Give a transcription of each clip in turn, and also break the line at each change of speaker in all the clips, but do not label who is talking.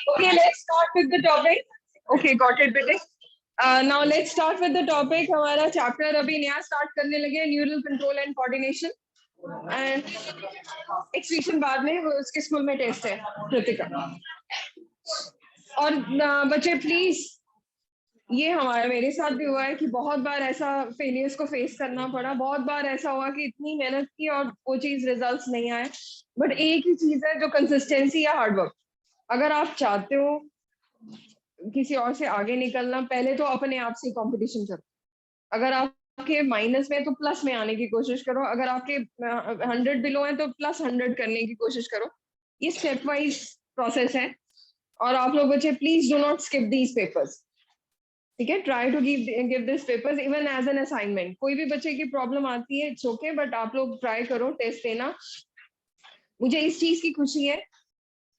Okay, let's start with the topic. Okay, got it, बेटे. Now let's start with the topic. हमारा chapter अभी नया start करने लगे neural control and coordination. And expression बाद में उसके स्कूल में टेस्ट है कृतिका. और बच्चे प्लीज, ये हमारा मेरे साथ भी हुआ है कि बहुत बार ऐसा फेलियर्स को फेस करना पड़ा. बहुत बार ऐसा हुआ कि इतनी मेहनत की और वो चीज रिजल्ट्स नहीं आए. बट एक ही चीज है जो कंसिस्टेंसी या हार्डवर्क. अगर आप चाहते हो किसी और से आगे निकलना, पहले तो अपने आप से कंपटीशन करो. अगर आपके माइनस में तो प्लस में आने की कोशिश करो. अगर आपके 100 बिलो है तो प्लस 100 करने की कोशिश करो. ये स्टेप वाइज प्रोसेस है. और आप लोग बच्चे please do not skip these papers. ठीक है, try to give this papers even as an assignment. कोई भी बच्चे की प्रॉब्लम आती है, इट्स ओके, बट आप लोग ट्राई करो टेस्ट देना. मुझे इस चीज की खुशी है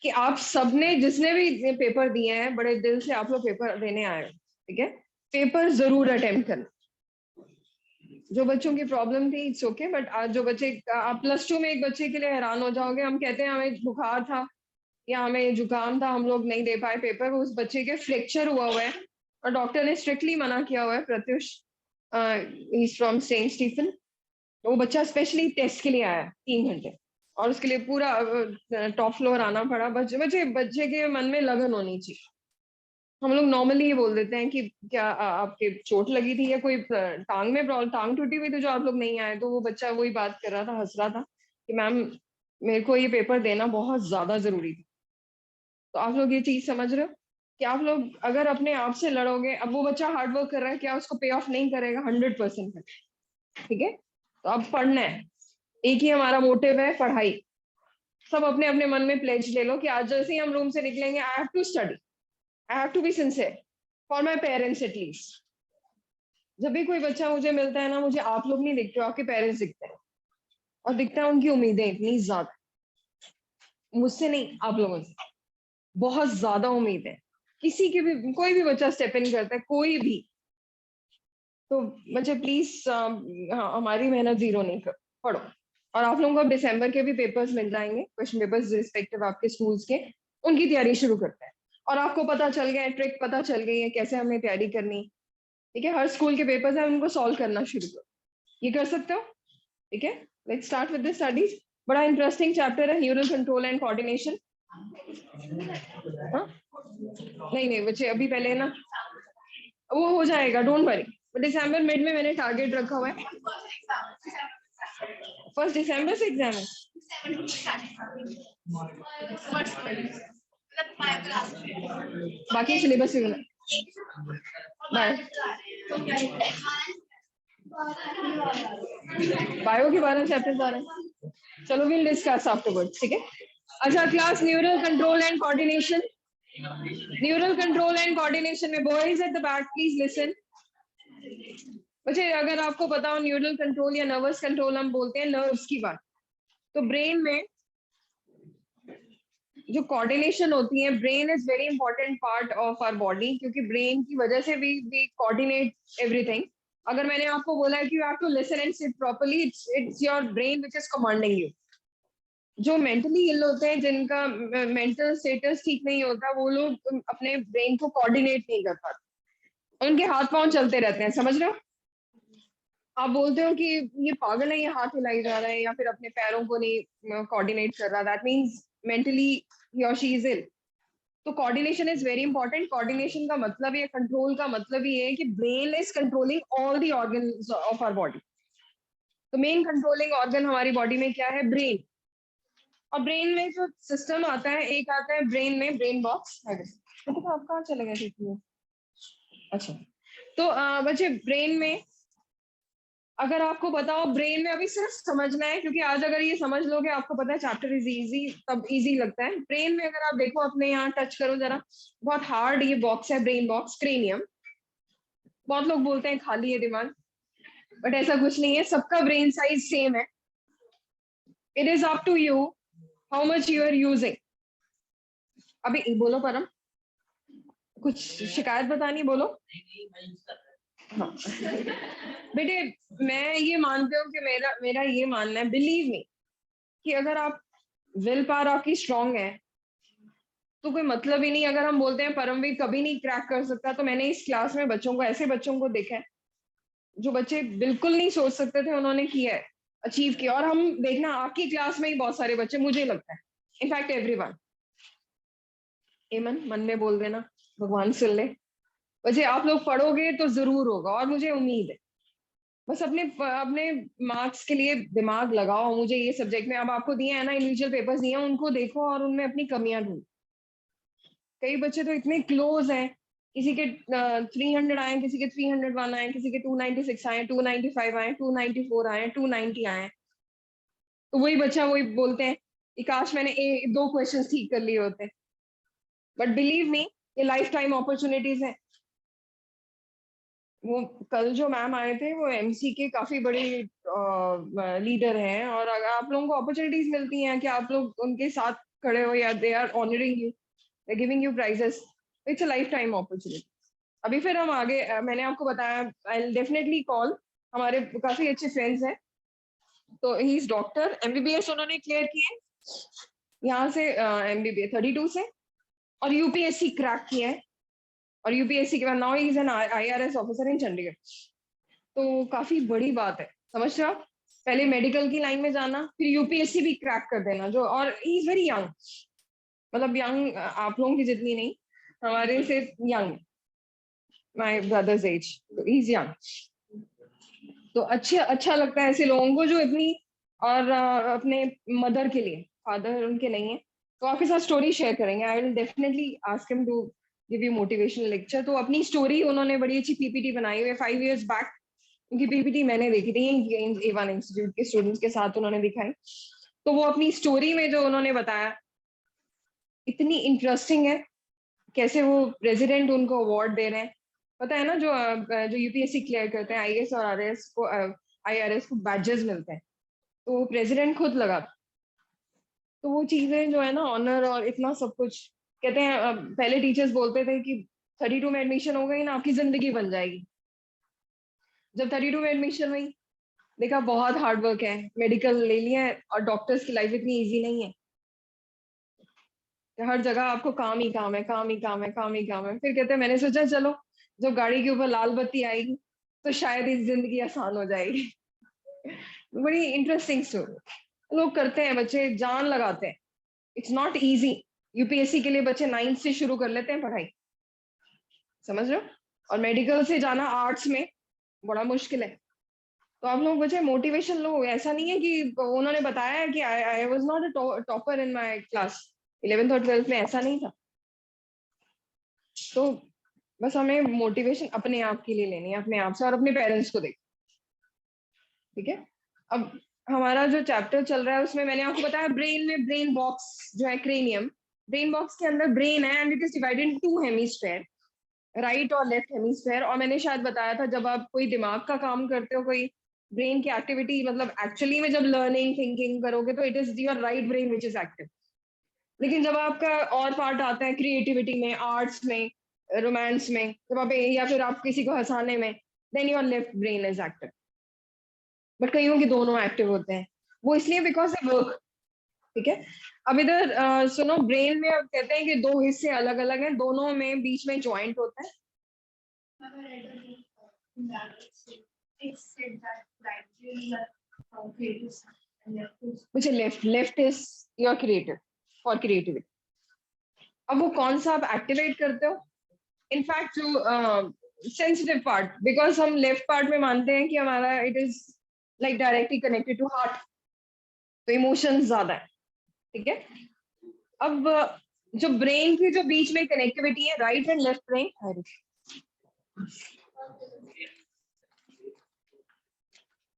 कि आप सबने जिसने भी पेपर दिए हैं बड़े दिल से आप लोग पेपर देने आए हो. ठीक है, पेपर जरूर अटेम्प्ट करना. जो बच्चों की प्रॉब्लम थी इट्स ओके, बट आज जो बच्चे, आप +2 में एक बच्चे के लिए हैरान हो जाओगे. हम कहते हैं हमें बुखार था या हमें जुकाम था, हम लोग नहीं दे पाए पेपर. उस बच्चे के फ्रैक्चर हुआ है और डॉक्टर ने स्ट्रिक्टली मना किया हुआ है. Pratyush is from Saint Stephen. वो बच्चा स्पेशली टेस्ट के लिए आया 3 घंटे और उसके लिए पूरा टॉप फ्लोर आना पड़ा. बच्चे के मन में लगन होनी चाहिए. हम लोग नॉर्मली ये बोल देते हैं कि क्या आपके चोट लगी थी या कोई टांग में टांग टूटी हुई थी जो आप लोग नहीं आए. तो वो बच्चा वही बात कर रहा था, हंस रहा था कि मैम मेरे को ये पेपर देना बहुत ज्यादा जरूरी था. तो आप लोग ये चीज समझ रहे हो कि आप लोग अगर अपने आप से लड़ोगे. अब वो बच्चा हार्डवर्क कर रहा है, क्या उसको पे ऑफ नहीं करेगा? 100%. ठीक है, तो अब पढ़ना है. एक ही हमारा मोटिव है, पढ़ाई. सब अपने अपने मन में प्लेज ले लो कि आज जैसे ही हम रूम से निकलेंगे, I have to study, I have to be sincere for my parents at least. जब भी कोई बच्चा मुझे मिलता है ना, मुझे आप लोग नहीं दिखते हो, आपके पेरेंट्स दिखते हैं. और दिखता है उनकी उम्मीदें इतनी ज्यादा. मुझसे नहीं, आप लोगों से बहुत ज्यादा उम्मीद है. किसी के भी, कोई भी बच्चा स्टेप इन करता है, कोई भी. तो बच्चे प्लीज हमारी मेहनत जीरो नहीं कर. पढ़ो. और आप लोगों को दिसंबर के भी पेपर्स मिल जाएंगे, क्वेश्चन पेपर्स रिस्पेक्टिव आपके स्कूल्स के. उनकी तैयारी शुरू करते हैं. और आपको पता चल गया है, ट्रिक पता चल गई है कैसे हमें तैयारी करनी. ठीक है, हर स्कूल के पेपर्स है, उनको सॉल्व करना शुरू करो. ये कर सकते हो. ठीक है, let's start with the studies. बड़ा इंटरेस्टिंग चैप्टर है न्यूरल कंट्रोल एंड कोऑर्डिनेशन. नहीं नहीं बच्चे, अभी पहले ना वो हो जाएगा, डोंट वरी. दिसंबर मिड में मैंने टारगेट रखा हुआ है. 1 दिसंबर से एग्जाम है. बाकी सिलेबस से बाय. बायो के 12 चैप्टर्स आ रहे हैं. चलो विल डिस्कस आफ्टरवर्ड्स. ठीक है. अच्छा class, neural control and coordination. Neural control and coordination में boys at the back please listen. बच्चे अगर आपको पता हो, न्यूरल कंट्रोल या नर्वस कंट्रोल हम बोलते हैं नर्व्स की बात. तो ब्रेन में जो कोऑर्डिनेशन होती है, brain is very important part of our body, क्योंकि ब्रेन की वजह से वी कोऑर्डिनेट एवरीथिंग. अगर मैंने आपको बोला है कि you have to listen and sit properly, it's your brain which is commanding you. जो मेंटली इल होते हैं, जिनका मेंटल स्टेटस ठीक नहीं होता, वो लोग अपने ब्रेन को कोऑर्डिनेट नहीं कर पाते. उनके हाथ पांव चलते रहते हैं. समझ रहे हो? आप बोलते हो कि ये पागल है, ये हाथ हिलाई जा रहा है या फिर अपने पैरों को नहीं कोऑर्डिनेट कर रहा. दैट मीन्स मेंटली ही और शी इज इल. तो coordination is very important. Coordination का मतलब, ये कंट्रोल का मतलब ये है कि brain is controlling all the organs of our body. तो मेन कंट्रोलिंग ऑर्गन हमारी बॉडी में क्या है? ब्रेन. और ब्रेन में जो सिस्टम आता है, एक आता है ब्रेन में ब्रेन बॉक्स. तो आप कहाँ चले गए थे? अच्छा, तो बच्चे ब्रेन में, अगर आपको बताओ, ब्रेन में अभी सिर्फ समझना है, क्योंकि आज अगर ये समझ लोगे, आपको पता है चैप्टर इज इजी, तब इजी लगता है. ब्रेन में अगर आप देखो, अपने यहाँ टच करो जरा, बहुत हार्ड ये बॉक्स है, ब्रेन बॉक्स, क्रेनियम. बहुत लोग बोलते हैं खाली है दिमाग, बट ऐसा कुछ नहीं है. सबका ब्रेन साइज सेम है. It is up to you how much you are using. अभी बोलो परम, कुछ शिकायत बतानी, बोलो. हाँ बेटे, मैं ये मानती हूँ कि मेरा ये मानना है, बिलीव मी, कि अगर आप विल पावर आपकी स्ट्रांग है, तो कोई मतलब ही नहीं। अगर हम बोलते हैं परमवीर कभी नहीं क्रैक कर सकता, तो मैंने इस क्लास में बच्चों को, ऐसे बच्चों को देखा है जो बच्चे बिल्कुल नहीं सोच सकते थे, उन्होंने किया है, अचीव किया। और हम देखना आपकी क्लास में ही बहुत सारे बच्चे, मुझे लगता है, इनफैक्ट एवरीवन। एमन मन में बोल देना, भगवान सुन ले। वैसे आप लोग पढ़ोगे तो जरूर होगा, और मुझे उम्मीद है। बस अपने अपने मार्क्स के लिए दिमाग लगाओ। मुझे ये सब्जेक्ट में अब आपको दिए हैं ना, इंडिविजुअल पेपर्स दिए हैं, उनको देखो और उनमें अपनी कमियां ढूंढो। कई बच्चे तो इतने क्लोज हैं, किसी के 300 आए, किसी के 301 आए, किसी के 296 आए, 295 आए, 294 आए, 290 आए। तो वही बच्चा वही बोलते हैं कि काश मैंने 2 क्वेश्चन ठीक कर लिए होते। बट बिलीव मी, ये लाइफ टाइम अपॉर्चुनिटीज है। वो कल जो मैम आए थे, वो एमसी के काफी बड़े लीडर हैं, और अगर आप लोगों को अपॉर्चुनिटीज मिलती हैं कि आप लोग उनके साथ खड़े हो, या they are honouring you, they giving you prizes, it's a lifetime opportunity. अभी फिर हम आगे, मैंने आपको बताया, आई विल डेफिनेटली कॉल, हमारे काफी अच्छे फ्रेंड्स हैं। तो ही इज डॉक्टर, एमबीबीएस उन्होंने क्लियर किए यहाँ से, एमबीबीएस 32 से, और यूपीएससी क्रैक किया है। और यूपीएससी के बाद now he is an IRS officer in Chandigarh. तो काफी बड़ी बात है, समझ रहे हो आप? पहले मेडिकल की लाइन में जाना, फिर यूपीएससी भी क्रैक कर देना। जो, और ही इज वेरी यंग, मतलब यंग आप लोगों की जितनी नहीं, हमारे से young, my brother's age, he is young. तो अच्छा लगता है ऐसे लोगों को जो इतनी, और अपने मदर के लिए, फादर उनके नहीं है, तो आपके साथ स्टोरी शेयर करेंगे। I will definitely ask him to give you motivational lecture. तो अपनी स्टोरी उन्होंने बड़ी अच्छी पीपीटी बनाई हुई है 5 years बैक। उनकी पीपीटी मैंने देखी थी, A1 इंस्टीट्यूट के स्टूडेंट्स के साथ उन्होंने दिखाई। तो वो अपनी स्टोरी में जो उन्होंने बताया, इतनी इंटरेस्टिंग है। कैसे वो प्रेसिडेंट उनको अवार्ड दे रहे हैं, पता है ना? जो यूपीएससी क्लियर करते हैं, आईएएस और आईआरएस को बैजेस मिलते हैं, तो वो प्रेसिडेंट खुद लगा। तो वो चीजें जो है ना, ऑनर और इतना सब कुछ, कहते हैं पहले टीचर्स बोलते थे कि 32 में एडमिशन हो गई ना, आपकी जिंदगी बन जाएगी। जब 32 में एडमिशन हुई, देखा बहुत हार्ड वर्क है, मेडिकल ले लिया है, और डॉक्टर्स की लाइफ इतनी इजी नहीं है। हर जगह आपको काम ही काम है, काम ही काम है, काम ही काम है। फिर कहते हैं, मैंने सोचा चलो, जब गाड़ी के ऊपर लाल बत्ती आएगी, तो शायद इस जिंदगी आसान हो जाएगी। बड़ी इंटरेस्टिंग स्टोरी। लोग करते हैं, बच्चे जान लगाते हैं। It's not easy. यूपीएससी के लिए बच्चे 9th से शुरू कर लेते हैं पढ़ाई, समझ रहे हो? और मेडिकल से जाना आर्ट्स में बड़ा मुश्किल है। तो आप लोग बच्चे मोटिवेशन लो। ऐसा नहीं है कि उन्होंने बताया कि I was not a topper in my class 11th और 12th में, ऐसा नहीं था। तो बस हमें मोटिवेशन अपने आप के लिए लेनी है, अपने आप से, और अपने पेरेंट्स को देख, ठीक है? अब हमारा जो चैप्टर चल रहा है, उसमें मैंने आपको बताया, ब्रेन में ब्रेन बॉक्स जो है, क्रेनियम, ब्रेन बॉक्स के अंदर ब्रेन है, and it is divided in 2 hemisphere, right और लेफ्ट हेमिस्फेयर। और मैंने शायद बताया था, जब आप कोई दिमाग का काम करते हो, कोई ब्रेन की एक्टिविटी, मतलब एक्चुअली में जब लर्निंग थिंकिंग करोगे, तो it is your right brain which is active. लेकिन जब आपका और पार्ट आता है क्रिएटिविटी में, आर्ट्स में, रोमांस में, जब आप, या फिर आप किसी को हंसाने में, then your left brain is active. But कईयों के दोनों एक्टिव होते हैं, वो इसलिए बिकॉज दे वर्क, ठीक है? अब इधर सुनो, ब्रेन में अब कहते हैं कि 2 हिस्से अलग अलग हैं, दोनों में बीच में ज्वाइंट होता है। मुझे left is your creative, for creativity. अब वो कौन सा आप एक्टिवेट करते हो? इनफैक्ट जो सेंसिटिव पार्ट, बिकॉज हम लेफ्ट पार्ट में मानते हैं कि हमारा it is like directly connected to heart, तो इमोशंस ज्यादा है, ठीक है? अब जो ब्रेन की जो बीच में कनेक्टिविटी है, राइट एंड लेफ्ट ब्रेन,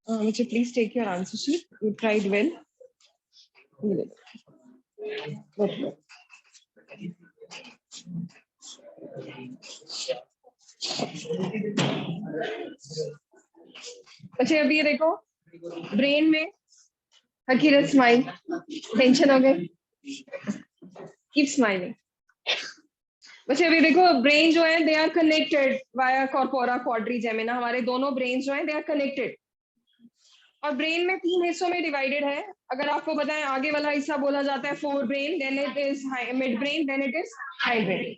मुझे please take your answer sheet, you tried well. अच्छा, अभी ये देखो, ब्रेन में, हकीरत स्माइल, टेंशन हो गई, कीप स्माइलिंग। वैसे अभी देखो, ब्रेन जो है, they are connected via corpora quadrigemina, हमारे दोनों ब्रेन जो है, दे आर कनेक्टेड। और ब्रेन में 3 हिस्सों में डिवाइडेड है। अगर आपको बताएं, आगे वाला हिस्सा बोला जाता है forebrain, then it is midbrain, then it is high brain.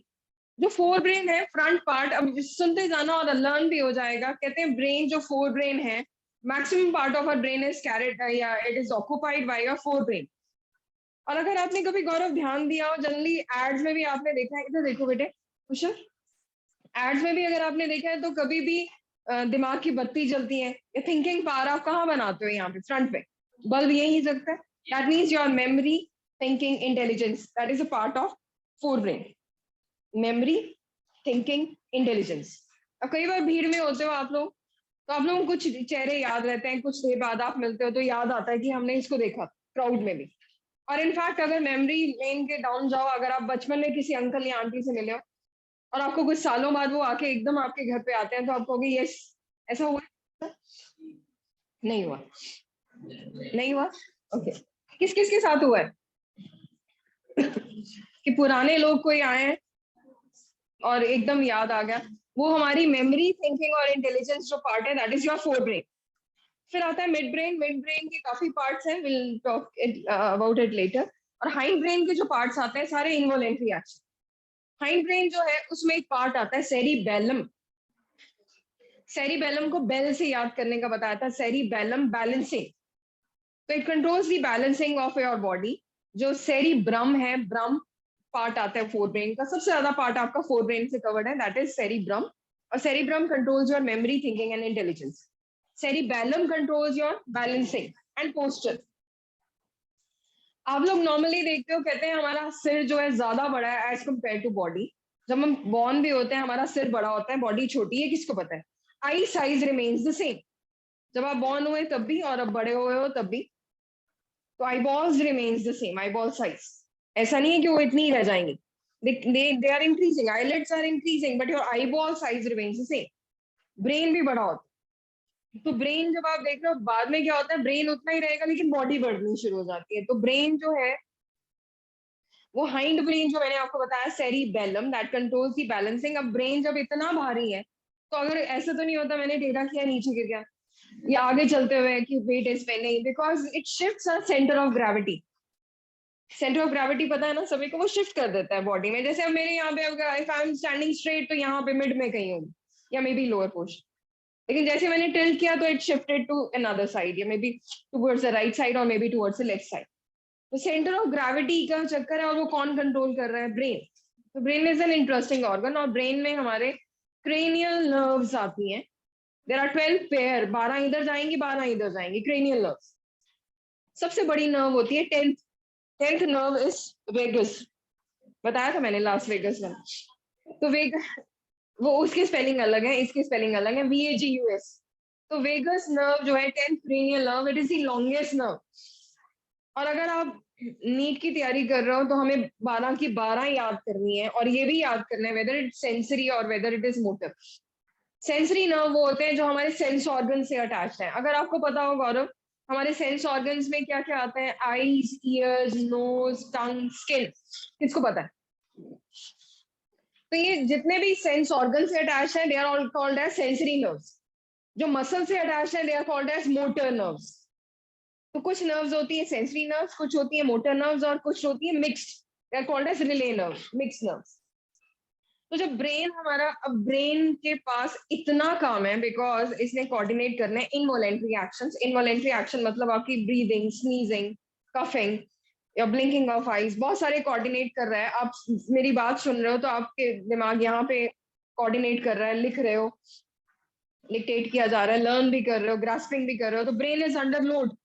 जो फोर ब्रेन है फ्रंट पार्ट, अब सुनते जाना और लर्न भी हो जाएगा। कहते हैं ब्रेन जो फोर ब्रेन है, maximum part of our brain is carried या it is occupied by your forebrain. और अगर आपने कभी गौरव ध्यान दिया हो, जनरली एड्स में भी आपने देखा है, इधर देखो बेटे कुशल, एड्स में भी अगर आपने देखा है तो कभी भी दिमाग की बत्ती जलती है या थिंकिंग पावर आप कहाँ बनाते हो, यहाँ पे फ्रंट पे बल्ब यही जगता है। That means your memory, thinking, intelligence, that is a part of fore brain. Memory, thinking, intelligence. अब कई बार भीड़ में होते हो आप लोग, तो आप लोगों को कुछ चेहरे याद रहते हैं, कुछ देर बाद आप मिलते हो तो याद आता है कि हमने इसको देखा क्राउड में भी। और इनफैक्ट अगर मेमोरी लेन के डाउन जाओ, अगर आप बचपन में किसी अंकल या आंटी से मिले हो और आपको कुछ सालों बाद वो आके एकदम आपके घर पे आते हैं, तो आप कहोगे यस ऐसा हुआ नहीं हुआ, नहीं हुआ। ओके, किस किस के साथ हुआ है कि पुराने लोग कोई आए हैं और एकदम याद आ गया? वो हमारी मेमोरी, थिंकिंग और इंटेलिजेंस जो पार्ट है, that is your fore brain. फिर आता है मिड ब्रेन। मिड ब्रेन के काफी पार्ट्स हैं, will talk about it later. और हाइंड ब्रेन के जो पार्ट्स आते हैं सारे इनवॉलेंट्री एक्शन। हाइंड ब्रेन जो है उसमें एक पार्ट आता है सेरिबेलम। सेरिबेलम को बेल से याद करने का बताया था, सेरिबेलम बैलेंसिंग। तो it controls the balancing of your body. जो सेरिब्रम है, ब्रम पार्ट आता है फोर ब्रेन का, सबसे ज्यादा पार्ट आपका फोर ब्रेन से कवर्ड है, दैट इज सेरिब्रम। और cerebrum controls your memory, thinking and intelligence. Cerebellum controls your balancing and posture. आप लोग नॉर्मली देखते हो, कहते हैं हमारा सिर जो है ज्यादा बड़ा है एज कम्पेयर टू बॉडी। जब हम बॉर्न भी होते हैं हमारा सिर बड़ा होता है, बॉडी छोटी है, किसको पता है? आई साइज रिमेन्स द सेम। जब आप बॉर्न हुए तब भी और अब बड़े हुए हो तब भी। तो eyeballs remains the same, eyeball size. ऐसा नहीं है कि वो इतनी ही रह जाएंगी, they are increasing, eyelets are increasing, but your eyeball size remains the same. Brain भी बड़ा होता है। तो ब्रेन जब आप देख रहे हो, बाद में क्या होता है, ब्रेन उतना ही रहेगा लेकिन बॉडी बढ़नी शुरू हो जाती है। तो ब्रेन जो है वो हाइंड ब्रेन जो मैंने आपको बताया, cerebellum, that controls the balancing. अब ब्रेन जब इतना भारी है तो अगर ऐसा तो नहीं होता मैंने टेढ़ा किया नीचे गिर गया या आगे चलते हुए कि वेट इज पे, नहीं, because it shifts our centre of gravity. Centre of gravity पता है ना सभी को, वो शिफ्ट कर देता है बॉडी में। जैसे अब मेरे यहाँ पे अगर if I am standing straight तो यहाँ पे मिड में कहीं होगी या मे बी लोअर पोर्शन, लेकिन जैसे मैंने टिल्ट किया तो it shifted to another side, या maybe towards the right side और maybe towards the left side. तो सेंटर ऑफ ग्रेविटी का चक्कर है और वो कौन कंट्रोल कर रहा है? ब्रेन। तो brain is an interesting organ. और ब्रेन में हमारे क्रेनियल नर्व्स आती हैं। देयर आर 12 पेयर, 12 इधर जाएंगी 12 इधर जाएंगी, क्रेनियल नर्व्स। सबसे बड़ी नर्व होती है टेंथ नर्व इज वेगस। बताया था मैंने लास्ट वेगस में। तो वेग वो उसकी स्पेलिंग अलग है, इसकी स्पेलिंग अलग है, VAGUS। तो वेगस नर्व जो है, 10th cranial nerve, it is the longest nerve. और अगर आप नीट की तैयारी कर रहे हो तो हमें 12 की 12 याद करनी है, और ये भी याद करना है वेदर इट सेंसरी और whether it is motor. Sensory nerve वो होते हैं जो हमारे सेंस ऑर्गन से अटैच है। अगर आपको पता हो गौरव, हमारे सेंस ऑर्गन्स में क्या क्या आता है? आईज, ईयर्स, नोज, टंग, स्किन। किसको पता है? तो ये जितने भी सेंस ऑर्गन से अटैच है, they are all called as sensory nerves. जो मसल से अटैच है, they are called as motor nerves. तो कुछ नर्व्स होती है सेंसरी नर्व्स, कुछ होती है मोटर नर्व्स, और कुछ होती है mixed, they are called as relay nerves, mixed nerves. तो जब ब्रेन हमारा, अब ब्रेन के पास इतना काम है बिकॉज इसने कोऑर्डिनेट करना है इनवॉलेंट्री एक्शंस। इनवॉलेंट्री एक्शन मतलब आपकी ब्रीदिंग, स्नीजिंग, कफिंग या ब्लिंकिंग ऑफ आईज, बहुत सारे कोऑर्डिनेट कर रहा है। आप मेरी बात सुन रहे हो तो आपके दिमाग यहाँ पे कोऑर्डिनेट कर रहा है, लिख रहे हो, डिक्टेट किया जा रहा है, लर्न भी कर रहे हो, ग्रास्पिंग भी कर रहे हो, तो ब्रेन इज अंडर लोड।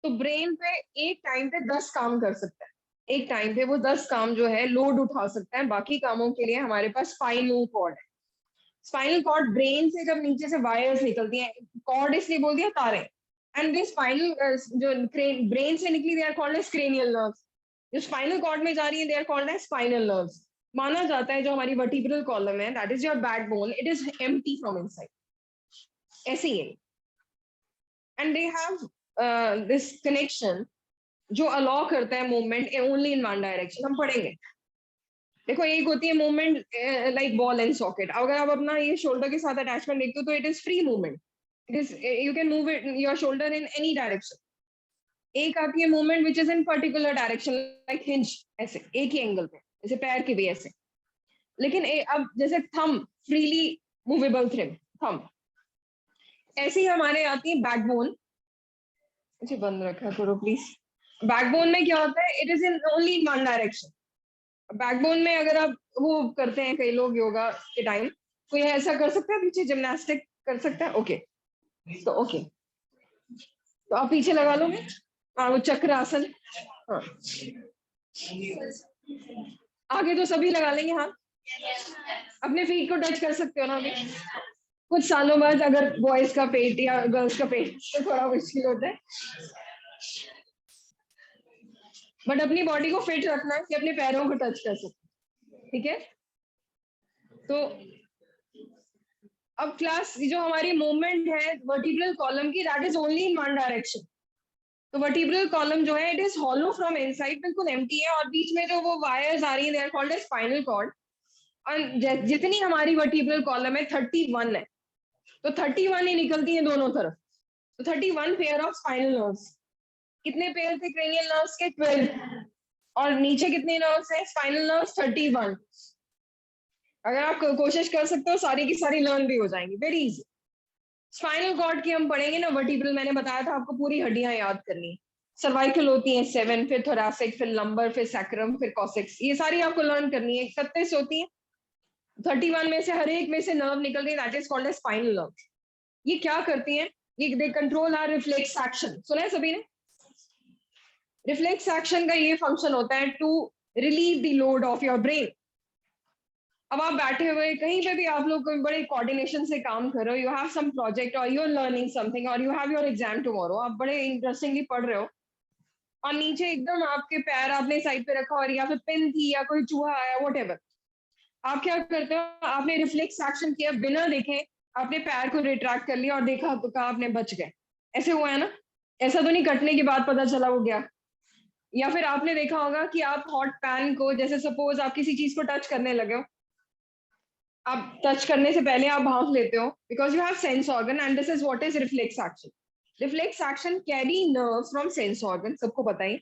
तो ब्रेन पे एक टाइम पे 10 काम कर सकता है। एक टाइम पे वो 10 काम जो है लोड उठा सकता है। बाकी कामों के लिए हमारे पास स्पाइनल कॉर्ड है। स्पाइनल कॉर्ड, ब्रेन से जब नीचे से वायर्स निकलती हैं, कॉर्ड इसलिए बोल दिया तारे, एंड दिस स्पाइनल जो ब्रेन से निकली, they are called as cranial nerves. जो स्पाइनल कॉर्ड में जा रही है, they are called as spinal nerves. माना जाता है जो हमारी वर्टिब्रल कॉलम है, that is your backbone, it is empty from inside, ऐसे ही है। And they have this connection जो अलाउ करता है movement only in one direction. हम पढ़ेंगे। देखो, एक होती है movement like ball and socket. अगर आप अपना ये शोल्डर के साथ अटैचमेंट देखते हो तो it is free movement, It is, you can move it your shoulder in any direction. एक आती है movement which is in particular direction, like hinge, ऐसे एक ही एंगल पे, जैसे पैर के भी ऐसे. लेकिन अब जैसे थंब, फ्रीली मूवेबल थंब, ऐसे ही हमारे आती है बैकबोन. अच्छा बंद रखा करो प्लीज. बैकबोन में क्या होता है, it is in only in one direction. Backbone में अगर आप वो करते हैं, कई लोग योगा के टाइम, कोई ऐसा कर सकता है पीछे, जिम्नास्टिक कर सकता है? ओके, तो ओके, तो आप पीछे लगा लोगे. हाँ, वो चक्र आसन. हाँ, आगे तो सभी लगा लेंगे. हाँ, अपने फीट को टच कर सकते हो ना. अभी कुछ सालों बाद अगर बॉयज का पेट या गर्ल्स का पेट तो थोड़ा मुश्किल होता है, बट अपनी बॉडी को फिट रखना है कि अपने पैरों को टच कर सकते. ठीक है, तो अब क्लास जो हमारी मूवमेंट है वर्टिब्रल कॉलम की, that is only in one direction. तो वर्टिब्रल कॉलम जो है, it is hollow from inside, बिल्कुल एम्प्टी है, और बीच में जो वो वायर्स आ रही है, they are called as spinal cord. और जितनी हमारी वर्टिब्रल कॉलम है 31 है, तो 31 ही निकलती है दोनों तरफ. तो 31 पेयर ऑफ स्पाइनल नर्व्स. कितने पेयर थे क्रेनियल नर्व्स के? 12. और नीचे कितने नर्व्स हैं स्पाइनल नर्व्स? 31. अगर आप कोशिश कर सकते हो सारी की सारी लर्न भी हो जाएंगी, वेरी इजी. स्पाइनल कॉर्ड की हम पढ़ेंगे ना, वर्टिब्रल मैंने बताया था आपको, पूरी हड्डियां याद करनी. सर्वाइकल होती है 7, फिर थोरासिक, फिर लंबर, फिर सैक्रम, फिर कॉसेक्स, ये सारी आपको लर्न करनी है. 37 होती है, 31 में से हर एक में से नर्व निकल रही है, that is called as spinal nerve. ये क्या करती हैं? ये they control our reflex action. सुना है सभी ने? रिफ्लेक्स एक्शन का ये फंक्शन होता है to relieve the load of your brain. अब आप बैठे हुए कहीं पे भी, आप लोग कोई बड़े कोऑर्डिनेशन से काम कर रहे हो, यू हैव सम प्रोजेक्ट और यू आर लर्निंग समथिंग और you have your exam tomorrow, आप बड़े इंटरेस्टिंगली पढ़ रहे हो, और नीचे एकदम आपके पैर आपने साइड पे रखा, और या फिर पिन थी या कोई चूहा आया, व्हाटएवर. आप क्या करते हो? आपने रिफ्लेक्स एक्शन किया, बिना देखे अपने पैर को रिट्रैक्ट कर लिया और देखा तो कहा आपने बच गए. ऐसे हुआ है ना? ऐसा तो नहीं कटने के बाद पता चला वो गया. या फिर आपने देखा होगा कि आप हॉट पैन को, जैसे सपोज आप किसी चीज को टच करने लगे हो, आप टच करने से पहले आप भांप लेते हो, because you have sense organ, and this is what is reflex action. Reflex action carry nerves from sense organ, सबको पता ही.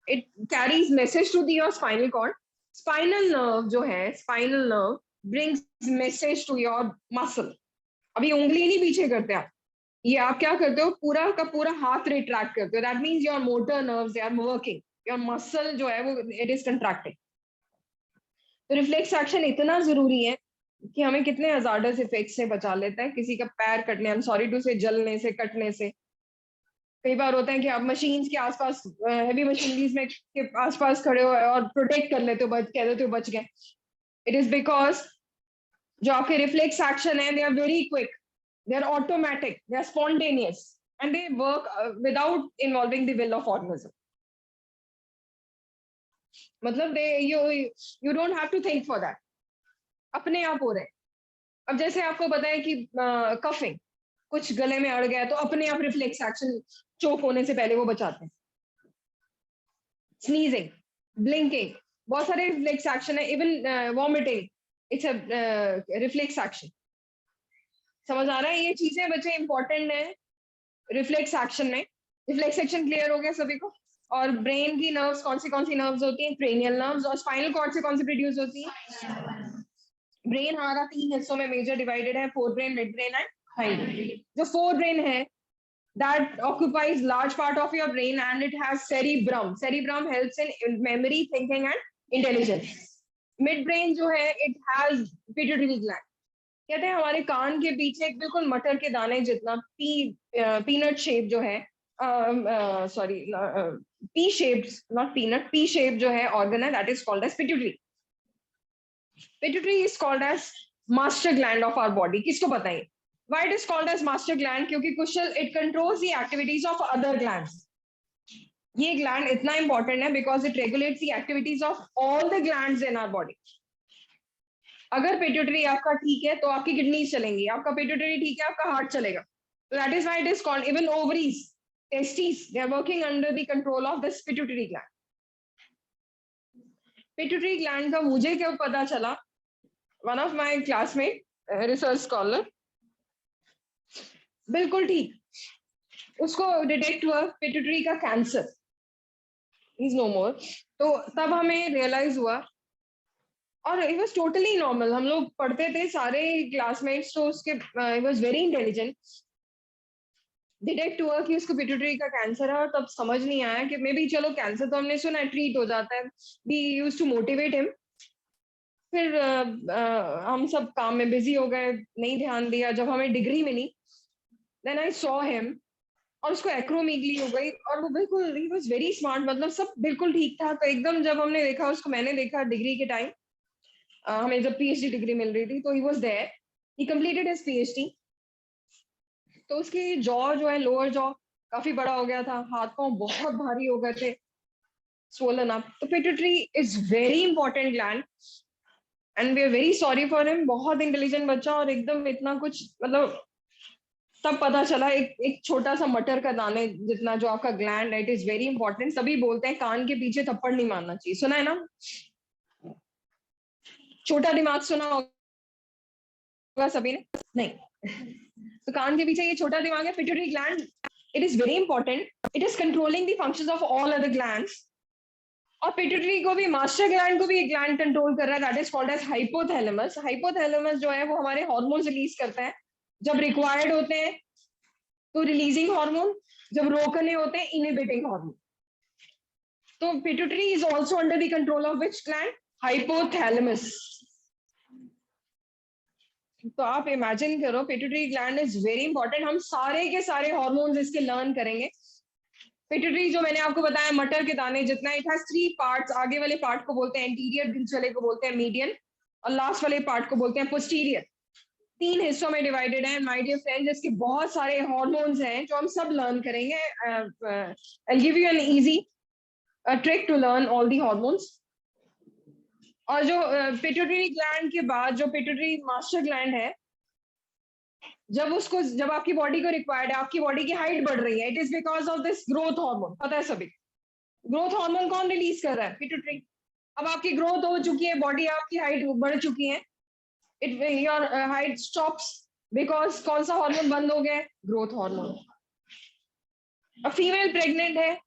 It carries message to your spinal cord. Spinal nerve जो है, spinal nerve brings message to your muscle. अभी उंगली नहीं पीछे करते आप, ये आप क्या करते हो, पूरा का पूरा हाथ रिट्रैक्ट करते हो. That means your motor nerves they are working, your muscle जो है वो इट इज कंट्रैक्टिंग. तो रिफ्लेक्स एक्शन इतना जरूरी है कि हमें कितने हजार्डस इफेक्ट से बचा लेता है. किसी का पैर कटने, आई एम सॉरी टू से, जलने से, कटने से. कई बार होता है कि आप मशीन्स के आसपास, हैवी मशीनरीज में के आसपास खड़े हो और प्रोटेक्ट कर लेते हो, बच कह देते हो बच गए. इट इज बिकॉज जो आपके रिफ्लेक्स एक्शन है, they are very quick, they are automatic, they are spontaneous, and they work without involving the will of organism. मतलब they you don't have to think for that, अपने आप हो रहे हैं. अब जैसे आपको पता है कि कफिंग, कुछ गले में अड़ गया तो अपने आप रिफ्लेक्स एक्शन, चोक होने से पहले वो बचाते हैं. स्नीजिंग, ब्लिंकिंग, बहुत सारे रिफ्लेक्स एक्शन है. Even vomiting, it's a reflex action. समझ आ रहा है? ये चीजें बच्चे इंपॉर्टेंट है रिफ्लेक्स एक्शन में. रिफ्लेक्स एक्शन क्लियर हो गया सभी को? और ब्रेन की नर्व्स कौन सी नर्व्स होती हैं? Cranial nerves. और स्पाइनल कॉर्ड से कौन सी प्रोड्यूस होती है? ब्रेन हमारा 3 हिस्सों में मेजर डिवाइडेड है, fore brain, mid brain and hind brain. जो फोर ब्रेन है, that occupies large part of your brain and it has cerebrum. Cerebrum helps in memory, thinking and intelligence. Midbrain जो है, it has pituitary gland. कहते हैं हमारे कान के पीछे एक बिल्कुल मटर के दाने जितना पीनट शेप जो है, sorry pea shaped, not peanut, pea shape जो है ऑर्गन है, that is called as pituitary. Pituitary is called as master gland of our body. किसको पता है why it is called as master gland? क्योंकि कुशल it controls the activities of other glands. ये gland इतना important है because it regulates the activities of all the glands in our body. अगर pituitary आपका ठीक है तो आपकी किडनीज चलेंगी, आपका pituitary ठीक है आपका हार्ट चलेगा. So that is why it is called, even ovaries, testes, they are working under the control of this pituitary gland. Pituitary gland का मुझे क्या पता चला, one of my classmate, research scholar, बिल्कुल ठीक, उसको डिटेक्ट हुआ पिट्यूटरी का कैंसर, इज नो मोर। तो तब हमें रियलाइज हुआ, और इट वाज टोटली नॉर्मल, हम लोग पढ़ते थे सारे क्लासमेट्स, तो उसके it was very intelligent. Detect हुआ कि उसको पिट्यूटरी का कैंसर है, और तब समझ नहीं आया कि मे बी चलो कैंसर तो हमने सुना है ट्रीट हो जाता है, we used to motivate him. फिर हम सब काम में बिजी हो गए, नहीं ध्यान दिया। जब हमें डिग्री मिली, देन आई सॉ हिम, और उसको एक्रोमीगली हो गई, और वो बिल्कुल ही वाज वेरी स्मार्ट, मतलब सब बिल्कुल ठीक था। तो एकदम जब हमने देखा उसको, मैंने देखा डिग्री के टाइम, हमें जब पीएचडी डिग्री मिल रही थी, तो he was there, he completed his PhD. तो उसकी जॉ जो है, लोअर जॉ काफी बड़ा हो गया था, हाथ पांव बहुत भारी हो गए थे, swollen up। तो pituitary is very important gland, and we are very sorry for him. बहुत इंटेलिजेंट बच्चा, और एकदम इतना कुछ, मतलब तब पता चला एक छोटा सा मटर का दाने जितना जो आपका ग्लैंड है, इट इज वेरी इंपॉर्टेंट। सभी बोलते हैं कान के पीछे थप्पड़ नहीं मारना चाहिए, सुना है ना? छोटा दिमाग सुना होगा सभी ने? नहीं। तो कान के पीछे ये छोटा दिमाग है, pituitary gland, it is very important. It is controlling the functions of all other glands. और पिट्यूटरी को भी, मास्टर ग्लैंड को भी एक ग्लैंड कंट्रोल कर रहा है, that is called as hypothalamus. Hypothalamus जो है वो हमारे हार्मोन्स रिलीज करता है, जब रिक्वायर्ड होते हैं तो रिलीजिंग हार्मोन, जब रोकने होते हैं इनहिबिटिंग हार्मोन। तो pituitary is also under the control of which gland? Hypothalamus. तो आप इमेजिन करो, pituitary gland is very important. हम सारे के सारे हार्मोन्स इसके लर्न करेंगे। पिट्यूटरी जो मैंने आपको बताया, मटर के दाने जितना, इट हैज 3 पार्ट्स। आगे वाले पार्ट को बोलते हैं एंटीरियर, बीच वाले को बोलते हैं मीडियन, और लास्ट वाले पार्ट को बोलते हैं पोस्टीरियर। 3 हिस्सों में डिवाइडेड है माय डियर फ्रेंड्स। इसके बहुत सारे हार्मोन्स हैं जो हम सब लर्न करेंगे। I give you an easy trick to learn all the hormones. और जो पिट्यूटरी ग्लैंड के बाद जो पिट्यूटरी मास्टर ग्लैंड है, जब आपकी बॉडी को रिक्वायर्ड है, आपकी बॉडी की हाइट बढ़ रही है, it is because of this growth hormone. पता है सभी? ग्रोथ हार्मोन कौन रिलीज कर रहा है? पिट्यूटरी। अब आपकी ग्रोथ हो चुकी है, बॉडी आपकी हाइट बढ़ चुकी है, it your height stops because कौन सा हार्मोन बंद हो गया? Growth hormone. अब फीमेल प्रेग्नेंट है,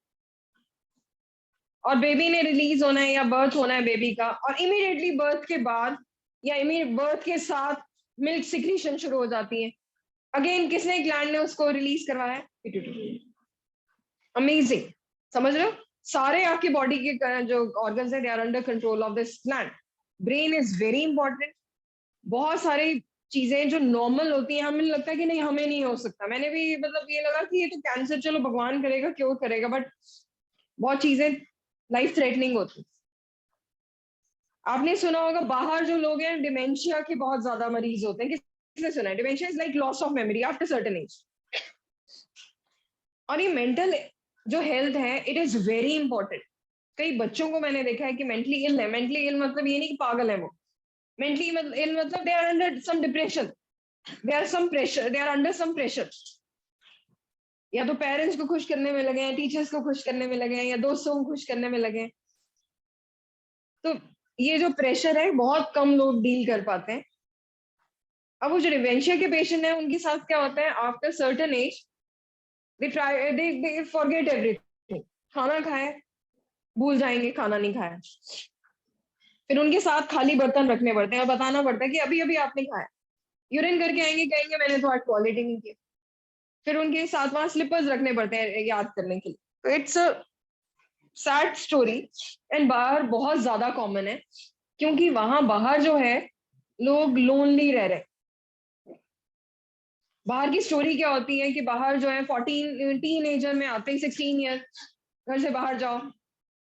और बेबी ने रिलीज होना है या बर्थ होना है बेबी का, और इमीडिएटली बर्थ के बाद या इमीडिएट बर्थ के साथ मिल्क सिक्रीशन शुरू हो जाती है। अगेन किसने ग्लैंड ने उसको रिलीज करवाया है? पिट्यूटरी। अमेजिंग, समझ रहे हो? सारे आपकी बॉडी के जो ऑर्गन्स है, they are under control of this gland. Brain is very important. बहुत सारी चीजें जो नॉर्मल होती हैं, हमें लगता है कि नहीं, हमें नहीं हो सकता। मैंने भी, मतलब ये लगा कि ये तो कैंसर, चलो भगवान करेगा, क्यों करेगा, बट बहुत चीजें लाइफ थ्रेटनिंग होती। आपने सुना होगा बाहर जो लोग हैं डिमेंशिया के बहुत ज्यादा मरीज होते हैं। किसने सुना है? Dementia is like loss of memory after certain as. और ये मेंटल जो हेल्थ है, इट इज वेरी इंपॉर्टेंट। कई बच्चों को मैंने देखा है कि मेंटली इल है। मेंटली इल मतलब ये नहीं कि पागल है वो। मेंटली इल मतलब they are under some depression, they are some pressure, they are under some pressure. या तो पेरेंट्स को खुश करने में लगे हैं, टीचर्स को खुश करने में लगे हैं, या दोस्तों को खुश करने में लगे हैं। तो ये जो प्रेशर है, बहुत कम लोग डील कर पाते हैं। अब वो जो डिमेंशिया के पेशेंट है, उनके साथ क्या होता है, after certain age they forget everything. खाना खाए, भूल जाएंगे खाना नहीं खाया। फिर उनके साथ खाली बर्तन रखने पड़ते हैं और बताना पड़ता है कि अभी अभी आपने खाया। यूरिन करके आएंगे, कहेंगे मैंने तो आज टॉयलेट ही नहीं किया। फिर उनके साथ वहां स्लिपर्स रखने पड़ते हैं याद करने के लिए। तो it's a sad story. And बाहर बहुत ज्यादा कॉमन है, क्योंकि वहां बाहर जो है, लोग लोनली रह रहे। बाहर की स्टोरी क्या होती है कि बाहर जो है 14 टीन एजर में आते हैं, 16 ईयर घर से बाहर जाओ।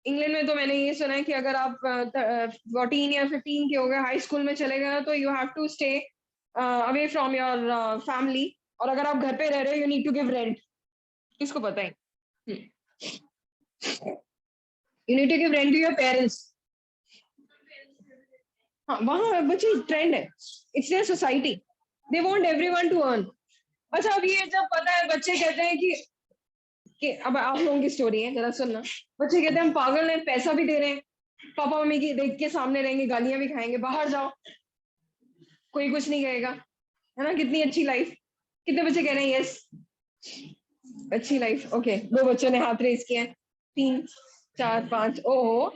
इंग्लैंड में तो मैंने ये सुना है कि अगर आप 14 या 15 के हो गए, हाई स्कूल में चले गए, तो you have to stay away from your family. और अगर आप घर पे रह रहे हो, you need to give rent. किसको पता है? You need to give rent to your parents. हाँ, वहां बच्चे ट्रेंड है, it's their society, they want everyone to earn. अच्छा, अब ये जब पता है, बच्चे कहते हैं कि अब आप लोगों की स्टोरी है, जरा सुनना। बच्चे कहते हैं हम पागल हैं, पैसा भी दे रहे हैं, पापा मम्मी की देख के सामने रहेंगे, गालियां भी खाएंगे, बाहर जाओ कोई कुछ नहीं कहेगा, है ना? कितनी अच्छी लाइफ। कितने बच्चे कह रहे हैं यस? अच्छी लाइफ, ओके। 2 बच्चों ने हाथ रेज किए हैं, 3 4 5। ओहो,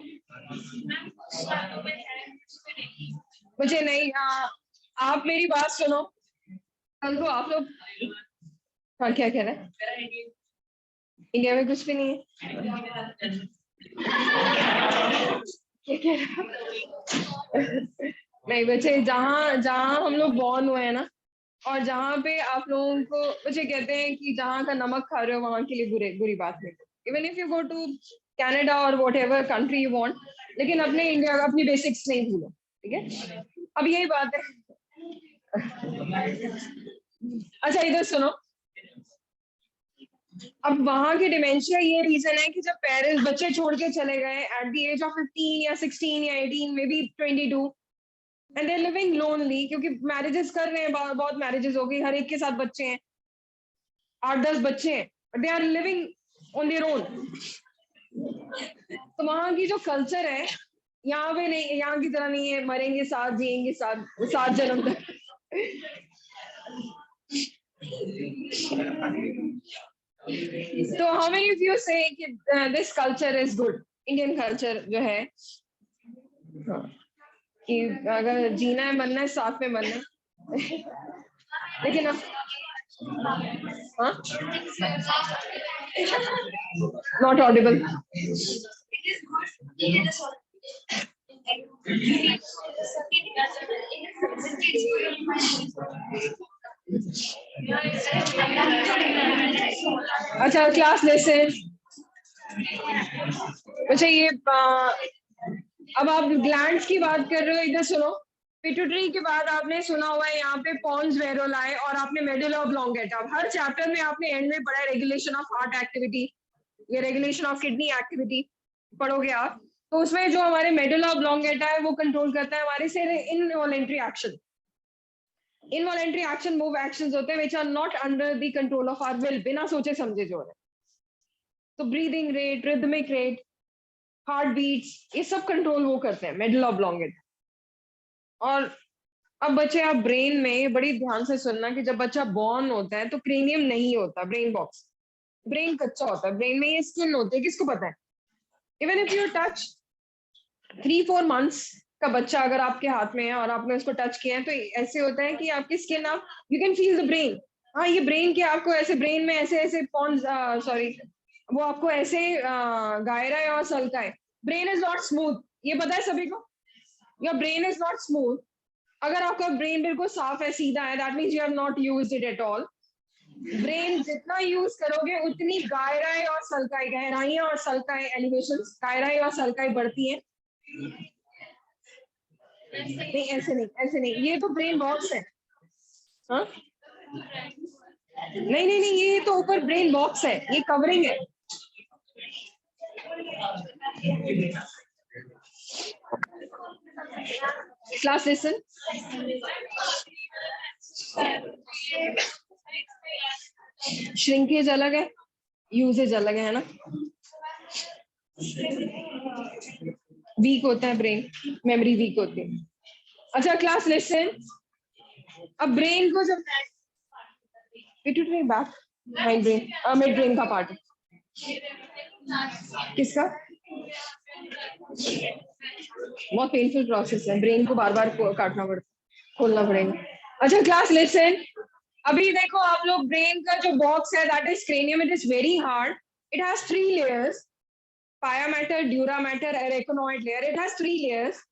मुझे नहीं, आप मेरी बात सुनो। कल को आप लोग, हाँ क्या कह रहे हैं? इंडिया में कुछ भी नहीं है, क्या कह रहे हैं? नहीं बच्चे, जहाँ जहाँ हम लोग बॉर्न हुए हैं ना, और जहाँ पे आप लोगों को बच्चे कहते हैं कि जहाँ का नमक खा रहे हो वहां के लिए बुरी बात नहीं। Even if you go to Canada और whatever country you want, लेकिन अपने इंडिया का अपनी बेसिक्स नहीं भूलो, ठीक है? अब यही बात है। अच्छा इधर सुनो, अब वहां की डिमेंशिया ये रीजन है कि जब पेरेंट्स बच्चे छोड़ के चले गए एट द एज ऑफ 15 या 16 या 18 may be 22, and they living lonely, क्योंकि मैरिजेस कर रहे हैं, बहुत मैरिजेस हो गई, हर एक के साथ बच्चे हैं, 8-10 बच्चे हैं, they are living on their own. तो वहां की जो कल्चर है, यहाँ पे नहीं, यहाँ की तरह नहीं है मरेंगे साथ जिएंगे साथ 7 जन्म तक। तो हाउ मेनी ऑफ यू से कि this culture is good? Indian culture जो है, कि अगर जीना है मरना है साथ में मरना है। लेकिन अब नॉट ऑडिबल। अच्छा क्लास लेसन, अच्छा ये अब आप ग्लैंड्स की बात कर रहे हो, इधर सुनो। पिट्यूटरी के बाद आपने सुना हुआ है यहाँ पे पॉन्स वेरोलाए, और आपने मेडुला ऑब्लोंगेटा। हर चैप्टर में आपने एंड में पढ़ा है रेगुलेशन ऑफ हार्ट एक्टिविटी, ये रेगुलेशन ऑफ किडनी एक्टिविटी पढ़ोगे आप। तो उसमें जो हमारे मेडुला ऑब्लोंगेटा है वो कंट्रोल करता है हमारे से involuntary action. Involuntary action move actions होते हैं which are not under the control of our will, बिना सोचे समझे जो है। तो breathing rate, rhythmic rate, heart beats, ये सब कंट्रोल वो करते हैं मेडुला ऑब्लोंगेटा। और अब बच्चे आप ब्रेन में बड़ी ध्यान से सुनना कि जब बच्चा बॉर्न होता है तो क्रेनियम नहीं होता, ब्रेन बॉक्स, ब्रेन कच्चा होता है, ब्रेन में ये स्किन होती है, किसको पता है? Even if you touch 3-4 months का बच्चा अगर आपके हाथ में है और आपने उसको टच किया है, तो ऐसे होता है कि आपकी स्किन, आप you can feel the brain. हाँ ये ब्रेन के आपको ऐसे ब्रेन में ऐसे ऐसे पॉन्स, सॉरी, वो आपको ऐसे गायरा है और सल्का है। ब्रेन इज नॉट स्मूथ, ये पता है सभी को, your brain is not smooth. अगर आपका ब्रेन बिल्कुल साफ है, सीधा है, that means you have not used it at all. Brain जितना यूज करोगे उतनी गहराई और सल्काई, गहराइयां और सल्काई, एलिवेशन, गहराई और सल्काई बढ़ती है। नहीं ऐसे नहीं, ऐसे नहीं, ये तो ब्रेन बॉक्स है। हाँ नहीं नहीं नहीं, ये तो ऊपर ब्रेन बॉक्स है, ये कवरिंग है। क्लास लिसन, श्रिंकेज अलग है, यूजेज अलग है ना। वीक होता है ब्रेन, मेमोरी वीक होती है। अच्छा क्लास लिसन, अब ब्रेन को जब pituitary back, mind brain, mid brain का पार्ट किसका, बहुत पेनफुल प्रोसेस है, ब्रेन को बार बार काटना पड़ता, खोलना पड़ेगा। अच्छा क्लास लिसन, अभी देखो आप लोग, ब्रेन का जो बॉक्स है that is cranium, it is very hard, it has 3 layers, pia mater, dura mater, arachnoid layer, it has 3 layers.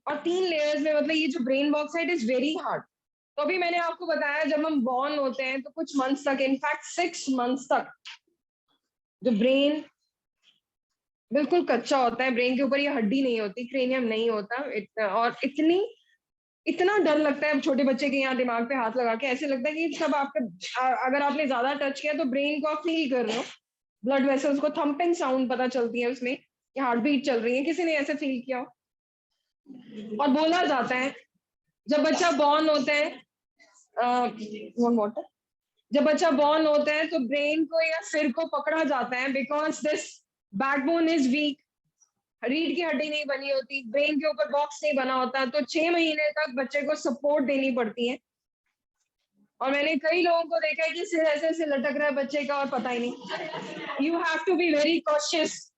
और 3 लेयर्स में मतलब ये जो ब्रेन बॉक्स है इट इज वेरी हार्ड। तो अभी मैंने आपको बताया जब हम बॉर्न होते हैं तो कुछ मंथ्स तक, इनफैक्ट 6 मंथ्स तक जो ब्रेन बिल्कुल कच्चा होता है, ब्रेन के ऊपर ये हड्डी नहीं होती, क्रेनियम नहीं होता। और इतना डर लगता है छोटे बच्चे के यहाँ दिमाग पे हाथ लगा के, ऐसे लगता है कि सब आपका, अगर आपने ज्यादा टच किया तो ब्रेन को आप फील कर रहे हो, ब्लड वेसल्स को थम्पिंग साउंड पता चलती है उसमें कि हार्ट बीट चल रही है। किसी ने ऐसे फील किया? और बोला जाता है जब बच्चा बॉर्न होता है, वाटर, जब बच्चा बॉर्न होता है तो ब्रेन को या सिर को पकड़ा जाता है, because this backbone is weak, रीढ़ की हड्डी नहीं बनी होती, ब्रेन के ऊपर बॉक्स नहीं बना होता, तो 6 महीने तक बच्चे को सपोर्ट देनी पड़ती है। और मैंने कई लोगों को देखा है कि सिर ऐसे ऐसे लटक रहा है बच्चे का और पता ही नहीं। You have to be very cautious.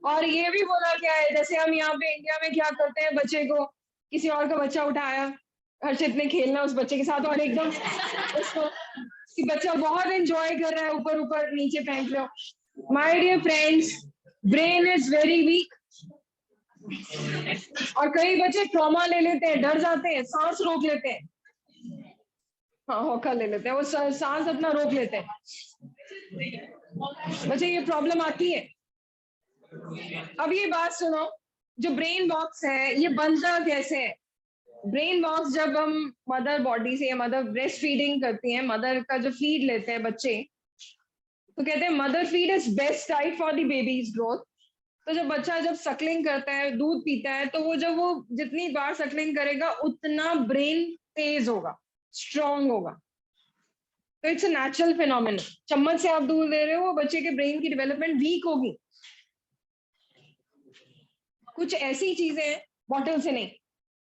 और ये भी बोला गया है, जैसे हम यहाँ पे इंडिया में क्या करते हैं, बच्चे को किसी और का बच्चा उठाया, हर्षित ने खेलना उस बच्चे के साथ और एकदम उसको कि बच्चा बहुत एंजॉय कर रहा है, ऊपर ऊपर नीचे फेंक रहे हो। My dear friends, brain is very weak. और कई बच्चे ट्रॉमा ले लेते हैं, डर जाते हैं, सांस रोक लेते हैं। हाँ, हौका ले लेते हैं, वो सांस अपना रोक लेते हैं। बच्चे ये प्रॉब्लम आती है। अब ये बात सुनो, जो ब्रेन बॉक्स है ये बनता कैसे है? ब्रेन बॉक्स जब हम मदर बॉडी से या मदर ब्रेस्ट फीडिंग करती है, मदर का जो फीड लेते हैं बच्चे, तो कहते हैं mother feed is best type for the babies growth. तो जब बच्चा जब सकलिंग करता है, दूध पीता है, तो वो जब वो जितनी बार सकलिंग करेगा उतना ब्रेन तेज होगा, स्ट्रांग होगा। तो इट्स अ नेचुरल फिनोमिना। चम्मच से आप दूध दे रहे हो, बच्चे के ब्रेन की डेवलपमेंट वीक होगी। कुछ ऐसी चीजें हैं, बॉटल से नहीं।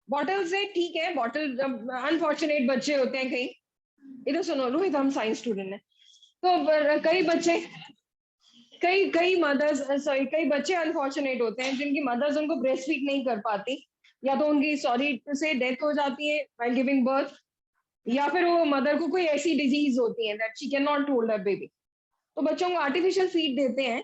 बॉटल से ठीक है, बॉटल अनफॉर्चुनेट बच्चे होते हैं कई। इधर सुनो रोहित, हम साइंस स्टूडेंट हैं, तो कई बच्चे, कई कई मदर्स, सॉरी, कई बच्चे अनफॉर्चुनेट होते हैं जिनकी मदर्स उनको ब्रेस्ट फीड नहीं कर पाती, या तो उनकी सॉरी से डेथ हो जाती है व्हाइल गिविंग बर्थ, या फिर वो मदर को कोई ऐसी डिजीज होती है that she can not hold her baby. तो बच्चों को आर्टिफिशियल फीड देते हैं,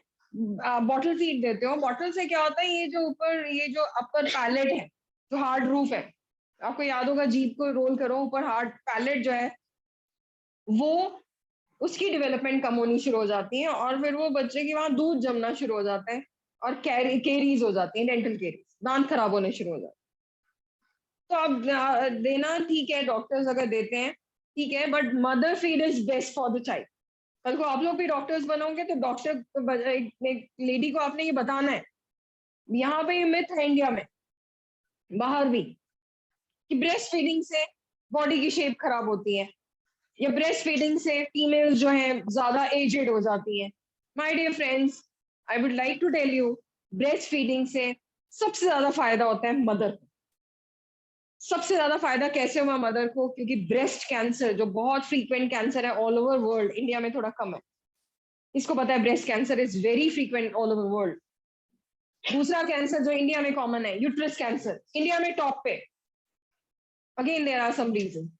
बॉटल फीड देते हो। बॉटल से क्या होता है, ये जो ऊपर, ये जो अपर पैलेट है, जो हार्ड रूफ है, आपको याद होगा, जीभ को रोल करो, ऊपर हार्ड पैलेट जो है वो, उसकी डेवलपमेंट कम होनी शुरू हो जाती है, और फिर वो बच्चे की वहां दूध जमना शुरू हो जाता है, और केरीज हो जाती है, डेंटल केरीज, दांत खराब होने शुरू हो जाते हैं। तो अब देना ठीक है, डॉक्टर्स अगर देते हैं ठीक है, but mother feed is best for the child. कल को आप लोग भी डॉक्टर्स बनोगे तो डॉक्टर, एक लेडी को आपने ये बताना है, यहाँ पे ये मिथ है इंडिया में, बाहर भी, कि ब्रेस्ट फीडिंग से बॉडी की शेप खराब होती है, या ब्रेस्ट फीडिंग से फीमेल्स जो है ज्यादा एजेड हो जाती है। My dear friends, I would like to tell you, breast feeding से सबसे ज्यादा फायदा होता है मदर को। सबसे ज्यादा फायदा कैसे हुआ मदर को? क्योंकि ब्रेस्ट कैंसर जो बहुत फ्रीक्वेंट कैंसर है ऑल ओवर वर्ल्ड, इंडिया में थोड़ा कम है, इसको पता है, breast cancer is very frequent all over world. दूसरा कैंसर जो इंडिया में कॉमन है, यूट्रस कैंसर, इंडिया में टॉप पे। Again there are some reason.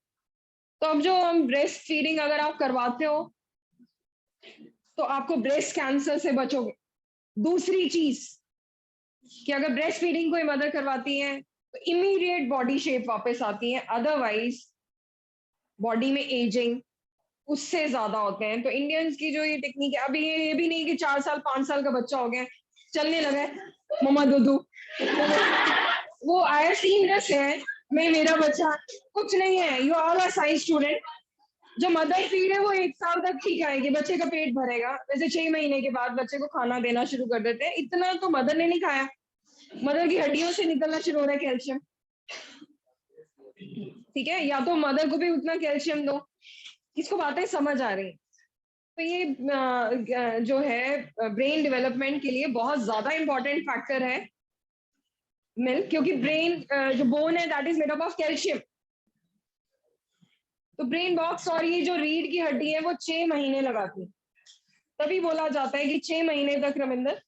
तो अब जो हम ब्रेस्ट फीडिंग अगर आप करवाते हो तो आपको ब्रेस्ट कैंसर से बचोगे। दूसरी चीज कि अगर ब्रेस्ट फीडिंग कोई मदर करवाती है तो इमीडिएट बॉडी शेप वापस आती है, अदरवाइज बॉडी में एजिंग उससे ज्यादा होते हैं। तो इंडियंस की जो ये टेक्निक है, अभी ये भी नहीं कि 4 साल 5 साल का बच्चा हो गया चलने लगा मम्मा दूधू, वो आई हैव सीन दिस है। मैं, मेरा बच्चा कुछ नहीं है, you all are science student. जो मदर फीड है वो 1 साल तक ठीक आएगी, बच्चे का पेट भरेगा, वैसे 6 महीने के बाद बच्चे को खाना देना शुरू कर देते हैं। इतना तो मदर ने नहीं खाया, मदर की हड्डियों से निकलना शुरू हो रहा है कैल्शियम, ठीक है, या तो मदर को भी उतना कैल्शियम दो। इसको बातें समझ आ रही है? तो ये जो है ब्रेन डेवलपमेंट के लिए बहुत ज्यादा इंपॉर्टेंट फैक्टर है मिल्क, क्योंकि ब्रेन जो बोन है that is made up of calcium. तो ब्रेन बॉक्स और ये जो रीढ़ की हड्डी है वो 6 महीने लगाती है। तभी बोला जाता है कि 6 महीने तक, रविंदर,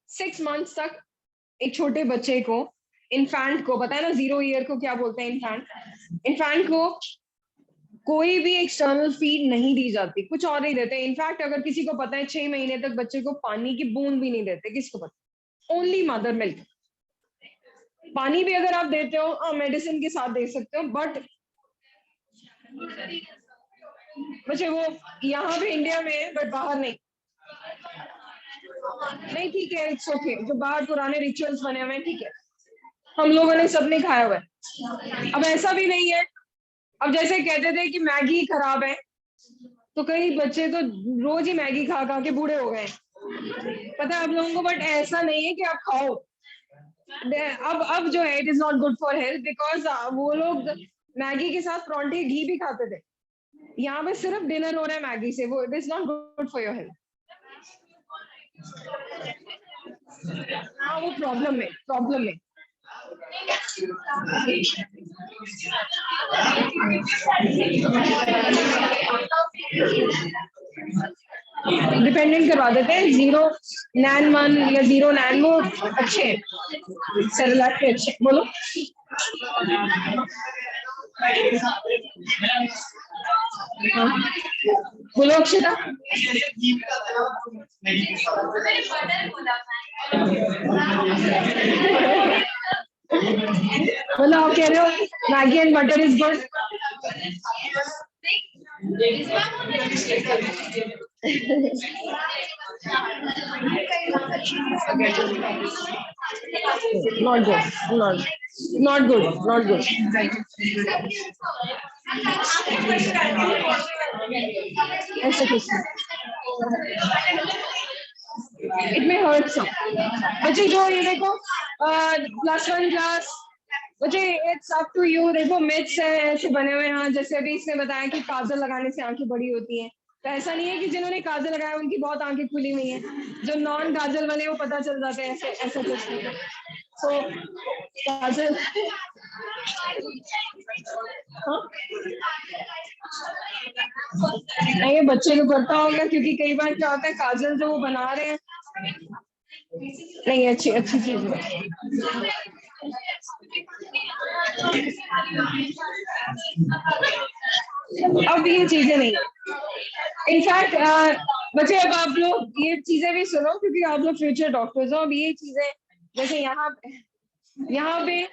6 मंथ्स तक एक छोटे बच्चे को, इन्फेंट को, पता है ना 0 ईयर को क्या बोलते हैं, इन्फेंट, इन्फेंट को कोई भी एक्सटर्नल फीड नहीं दी जाती, कुछ और नहीं देते। इनफैक्ट अगर किसी को पता है 6 महीने तक बच्चे को पानी की बूंद भी नहीं देते, किसको पता? Only mother milk. पानी भी अगर आप देते हो मेडिसिन के साथ दे सकते हो, बट बच्चे वो यहाँ पे इंडिया में है बट बाहर नहीं। नहीं ठीक है, इट्स ओके, जो बाहर पुराने रिचुअल्स बने हुए हैं ठीक है, हम लोगों ने सबने खाया हुआ है। अब ऐसा भी नहीं है, अब जैसे कहते थे कि मैगी खराब है, तो कई बच्चे तो रोज ही मैगी खा खा के बूढ़े हो गए, पता है आप लोगों को, बट ऐसा नहीं है कि आप खाओ। अब जो है it is not good for health, because वो लोग मैगी के साथ परांठे घी भी खाते थे। यहाँ पे सिर्फ डिनर हो रहा है मैगी से, वो it is not good for your health. हाँ वो प्रॉब्लम है, प्रॉब्लम है। डिपेंडेंट करवा देते हैं, 0 नैन 1 या 0 नैन वो अच्छे सेरेलैक के अच्छे। बोलो बोलो अक्षता। बोलो आप कह रहे हो Maggi and butter is good. Not good, not good, not good. ऐसा कुछ नहीं। It may hurt some. बच्चे जो ये देखो +1 क्लास बच्चे इट्स अप टू यू। देखो मिथ्स है ऐसे बने हुए हैं, जैसे अभी इसने बताया कि काजल लगाने से आंखें बड़ी होती हैं, तो ऐसा नहीं है कि जिन्होंने काजल लगाया उनकी बहुत आंखें खुली हुई हैं, जो नॉन काजल वाले वो पता चल जाते हैं, ऐसे ऐसा कुछ नहीं है। तो काजल नहीं ये बच्चे को करता होगा, क्योंकि कई बार क्या होता है काजल जो वो बना रहे हैं नहीं अच्छी अच्छी चीज है। अब ये चीजें नहीं, इनफैक्ट बच्चे अब आप लोग ये चीजें भी सुनो, क्योंकि आप लोग फ्यूचर डॉक्टर्स हो। अब ये चीजें जैसे यहाँ पे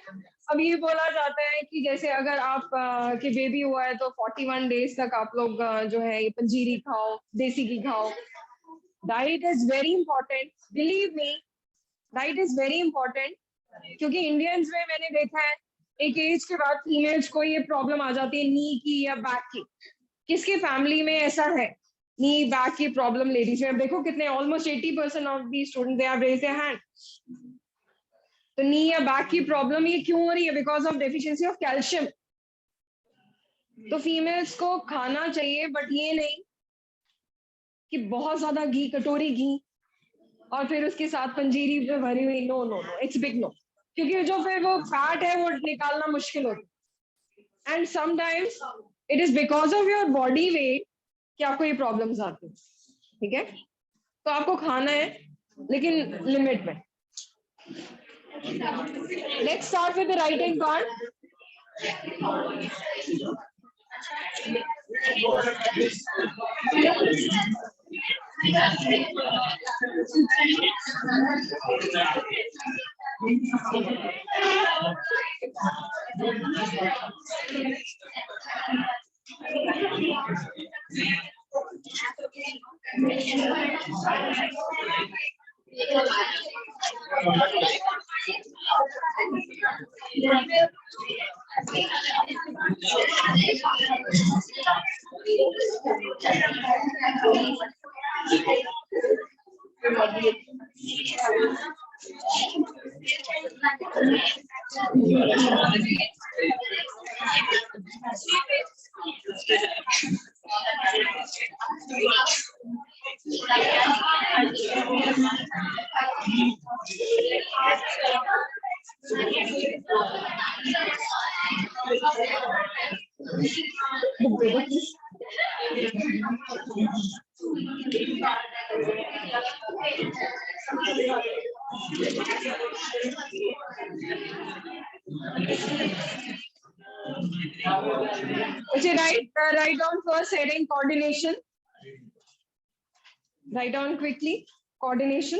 अब ये बोला जाता है कि जैसे अगर आप के बेबी हुआ है तो 41 डेज तक आप लोग जो है ये पंजीरी खाओ, देसी घी खाओ। Diet is very important, believe me, diet is very important. क्योंकि इंडियंस में मैंने देखा है एक एज के बाद फीमेल्स को ये प्रॉब्लम आ जाती है नी की या बैक की। किसकी फैमिली में ऐसा है नी बैक की प्रॉब्लम लेडीज में? देखो कितने almost 80% of the student they have raised their hand. तो नी या बैक की प्रॉब्लम ये क्यों हो रही है? Because of deficiency of calcium. तो फीमेल्स को खाना चाहिए, बट ये नहीं कि बहुत ज्यादा घी, कटोरी घी और फिर उसके साथ पंजीरी पे भरी हुई। No no no, it's big no. क्योंकि जो फिर वो फैट है वो निकालना मुश्किल होता है, and sometimes it is because of your body weight कि आपको ये प्रॉब्लम्स आती है। ठीक है, तो आपको खाना है लेकिन लिमिट में। Let's start with the writing part. Okay, write down first heading coordination. Write down quickly coordination.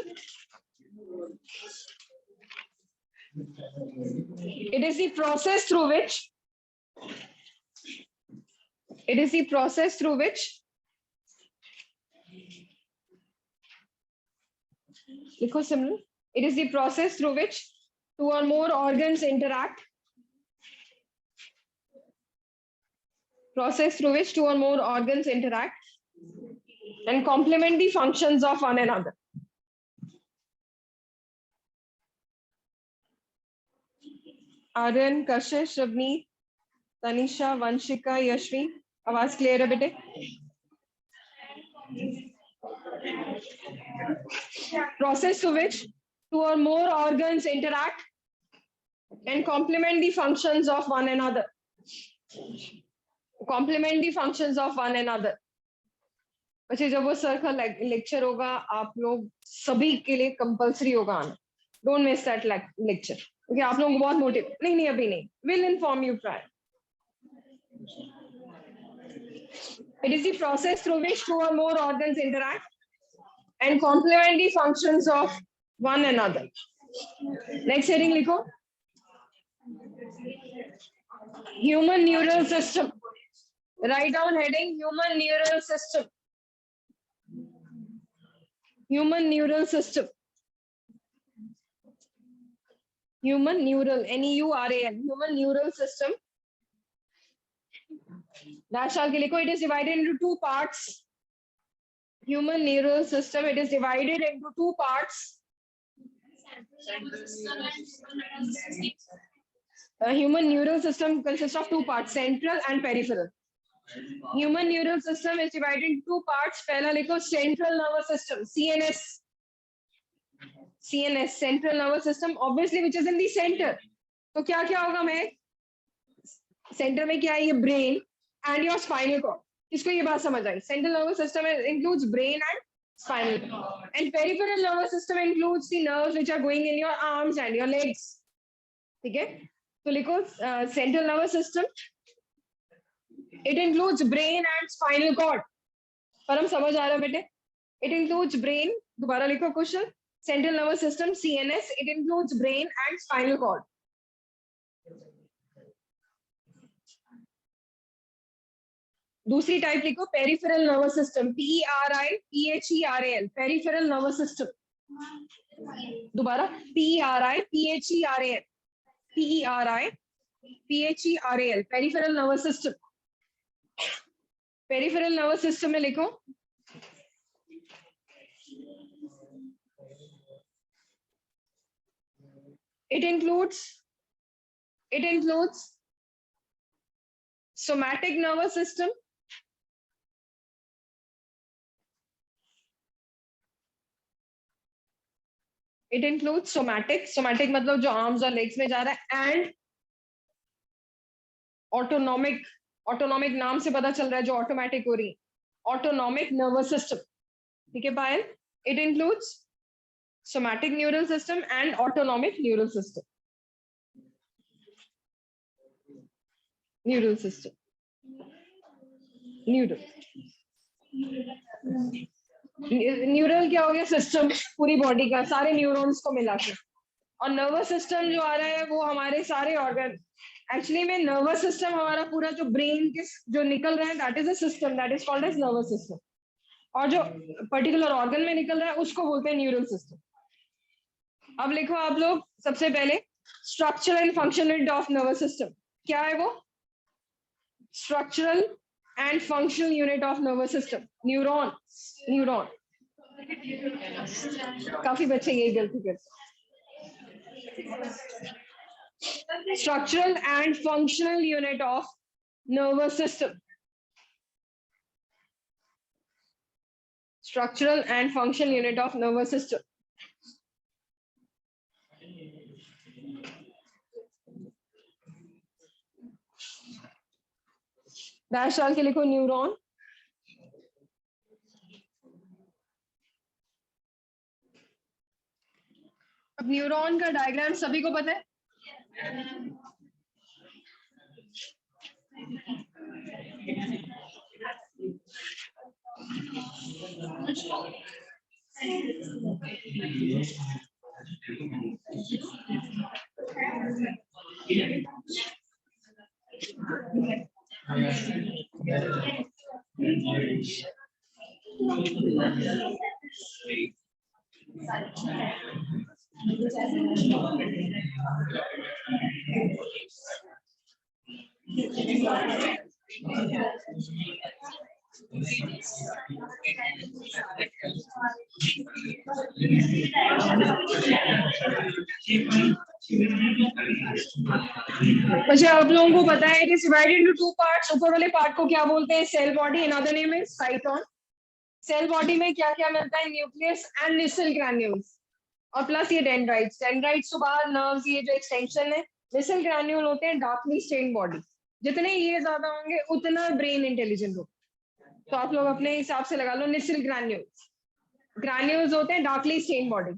It is the process through which लिखो सिमरन। It is the process through which two or more organs interact. Process through which two or more organs interact and complement the functions of one another. Aryan, Kashish, Shabni, Tanisha, Vanshika, Yashvi, आवाज clear है बेटे? Process through which two or more organs interact and complement the functions of one another. Complement the functions of one another. अच्छा, जब वो sir का lecture होगा आप लोग सभी के लिए कंपलसरी होगा आना. Don't miss that lecture. Okay, आप लोगों को बहुत मोटिव नहीं अभी नहीं. Will inform you prior. It is the process through which two or more organs interact and complement the functions of one another. Next heading लिखो. Human neural system. Write down heading human neural system. Human neural system. Human neural, N-E-U-R-A-L. Human neural system. Dash डाल के लिखो. It is divided into two parts. Human neural system. It is divided into two parts. Human neural system consists of two parts, central and peripheral. Human neural system is divided into two parts. पहला लिखो central nervous system, CNS. CNS, central nervous system, obviously which is in the center. तो क्या क्या होगा मैं? Center में क्या है? ये brain and your spinal cord. इसको ये बात समझ आई. Central nervous system includes brain and spinal cord. And peripheral nervous system includes the nerves which are going in your arms and your legs. ठीक है? तो लिखो central nervous system. It includes brain and spinal cord. परम समझ आ रहा है बेटे? It includes brain. दोबारा लिखो question. Central nervous system, CNS. It includes brain and spinal cord. दूसरी टाइप लिखो peripheral nervous system. P-E-R-I-P-H-E-R-A-L. Peripheral nervous system. दोबारा P-E-R-I-P-H-E-R-A-L. P-E-R-I-P-H-E-R-A-L. Peripheral nervous system. Peripheral nervous system में लिखो it includes somatic nervous system, it includes somatic मतलब जो arms और legs में जा रहा है, and autonomic नाम से पता चल रहा है जो automatic हो रही है, autonomic nervous system. ठीक है पायल? It includes somatic neural system and autonomic neural system. Neural system. Neural क्या हो गया? सिस्टम, पूरी बॉडी का, सारे न्यूरॉन्स को मिला के. और नर्वस सिस्टम जो आ रहा है वो हमारे सारे ऑर्गन. एक्चुअली में नर्वस सिस्टम हमारा पूरा जो ब्रेन के जो निकल रहा है that is a system, that is called as nervous system. और जो पर्टिकुलर ऑर्गन में निकल रहा है उसको बोलते हैं न्यूरल सिस्टम. अब लिखो आप लोग सबसे पहले structure and functional unit of nervous system. क्या है वो? Structural and functional unit of nervous system. Neuron. काफी बच्चे यही गलती करते. Structural and functional unit of nervous system. Structural and functional unit of nervous system. Dash डाल के लिखो न्यूरॉन. अब न्यूरॉन का डायग्राम सभी को पता है? अच्छा, आप लोगों को पता है it is divided into two parts. ऊपर वाले पार्ट को क्या बोलते हैं? Cell body. Another name is cyton. Cell body में क्या क्या मिलता है? न्यूक्लियस एंड निसल ग्रैन्यूल्स और प्लस ये डेंड्राइट्स. डेंड्राइट्स तो बाहर नर्व्स, ये जो एक्सटेंशन है बेसल ग्रैन्यूल होते हैं डार्कली स्टेन बॉडी। जितने ये ज्यादा होंगे उतना ब्रेन इंटेलिजेंट हो। तो आप लोग अपने हिसाब से लगा लो निसल ग्रैन्यूल्स। ग्रैन्यूल्स होते हैं डार्कली स्टेन बॉडी।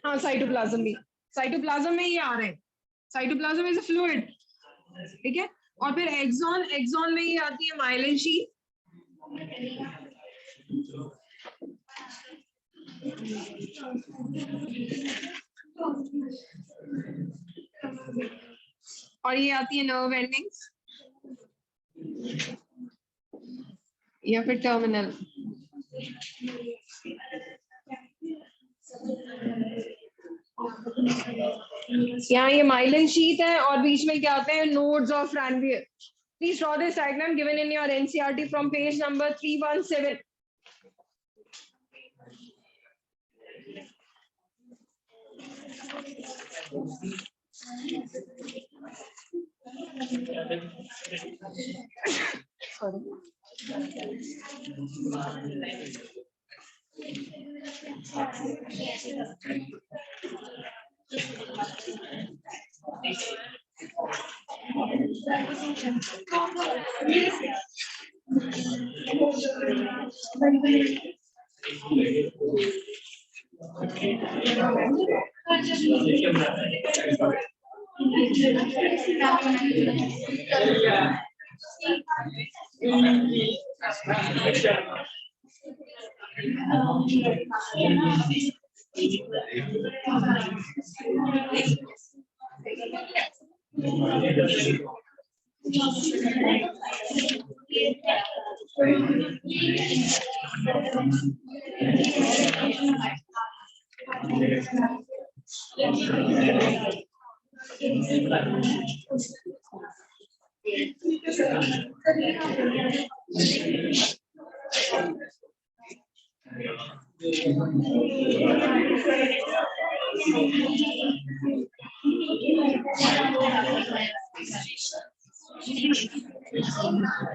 हाँ साइटोप्लाज्म भी, साइटोप्लाज्म में ये आ रहे हैं। साइटोप्लाज्म इज अ फ्लूइड, ठीक है। और फिर एक्सॉन, एक्सॉन में ये आती है माइलिन शीथ। और ये आती है नर्व एंडिंग्स या फिर टर्मिनल। यहाँ ये माइलिन शीथ है और बीच में क्या आते हैं nodes of Ranvier. Please draw this diagram given in your NCERT from page number 317।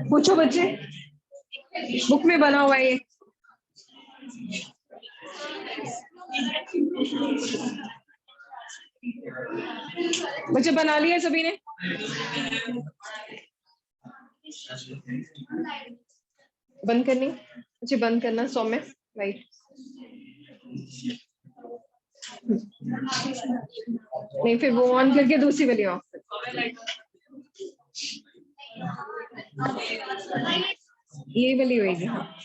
पूछो बच्चे, बुक में बना हुआ है ये। बच्चे बना लिया सभी ने? बंद करनी बच्चे, बंद करना सौम्य, राइट। नहीं फिर वो ऑन करके दूसरी वाली ऑफ। ये वाली होगी। हाँ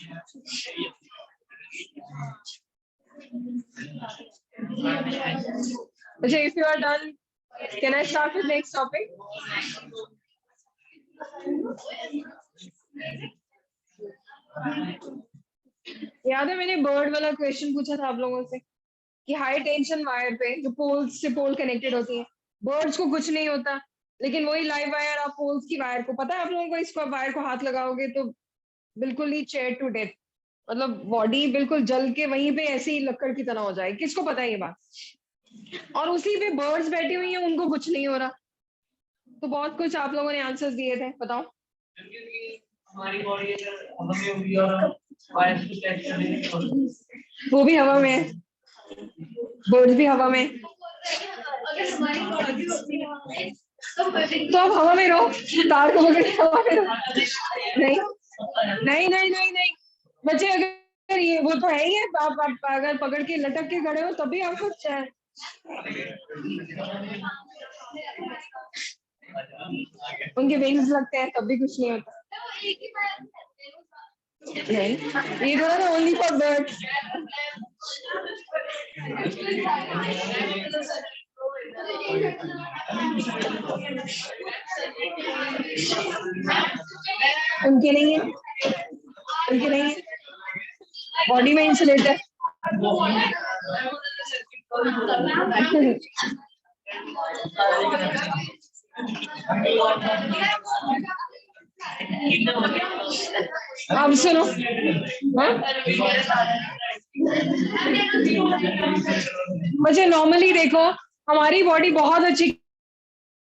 अच्छा, if you are done, can I start with next topic? याद है मैंने बर्ड वाला क्वेश्चन पूछा था आप लोगों से कि हाई टेंशन वायर पे जो पोल्स से पोल कनेक्टेड होती है, बर्ड्स को कुछ नहीं होता, लेकिन वही लाइव वायर आप पोल्स की वायर को, पता है आप लोगों को, इसको वायर को हाथ लगाओगे तो बिल्कुल ही चेयर टू डेथ, मतलब बॉडी बिल्कुल जल के वहीं पे ऐसे ही लकड़ की तरह हो जाए। किसको पता है ये बात? और उसी पे बर्ड्स बैठी हुई हैं, उनको कुछ नहीं हो रहा। तो बहुत कुछ आप लोगों ने आंसर्स दिए थे, बताओ। हमारी बॉडी वो भी हवा में है, बर्ड्स भी हवा में। तो आप हवा में रहो, तार को पकड़ के हवा में रहो। नहीं नहीं नहीं नहीं नहीं बच्चे, अगर ये वो तो है ही है, आप अगर पकड़ के लटक के खड़े हो तभी आपको उनके विंग्स लगते हैं तब भी कुछ नहीं होता। नहीं, ये थोड़ा ना ओनली फॉर बर्ड्स। उनके नहीं है, उनके नहीं है, बॉडी में इंसुलेटर। आप सुनो, मुझे नॉर्मली देखो, हमारी बॉडी बहुत अच्छी,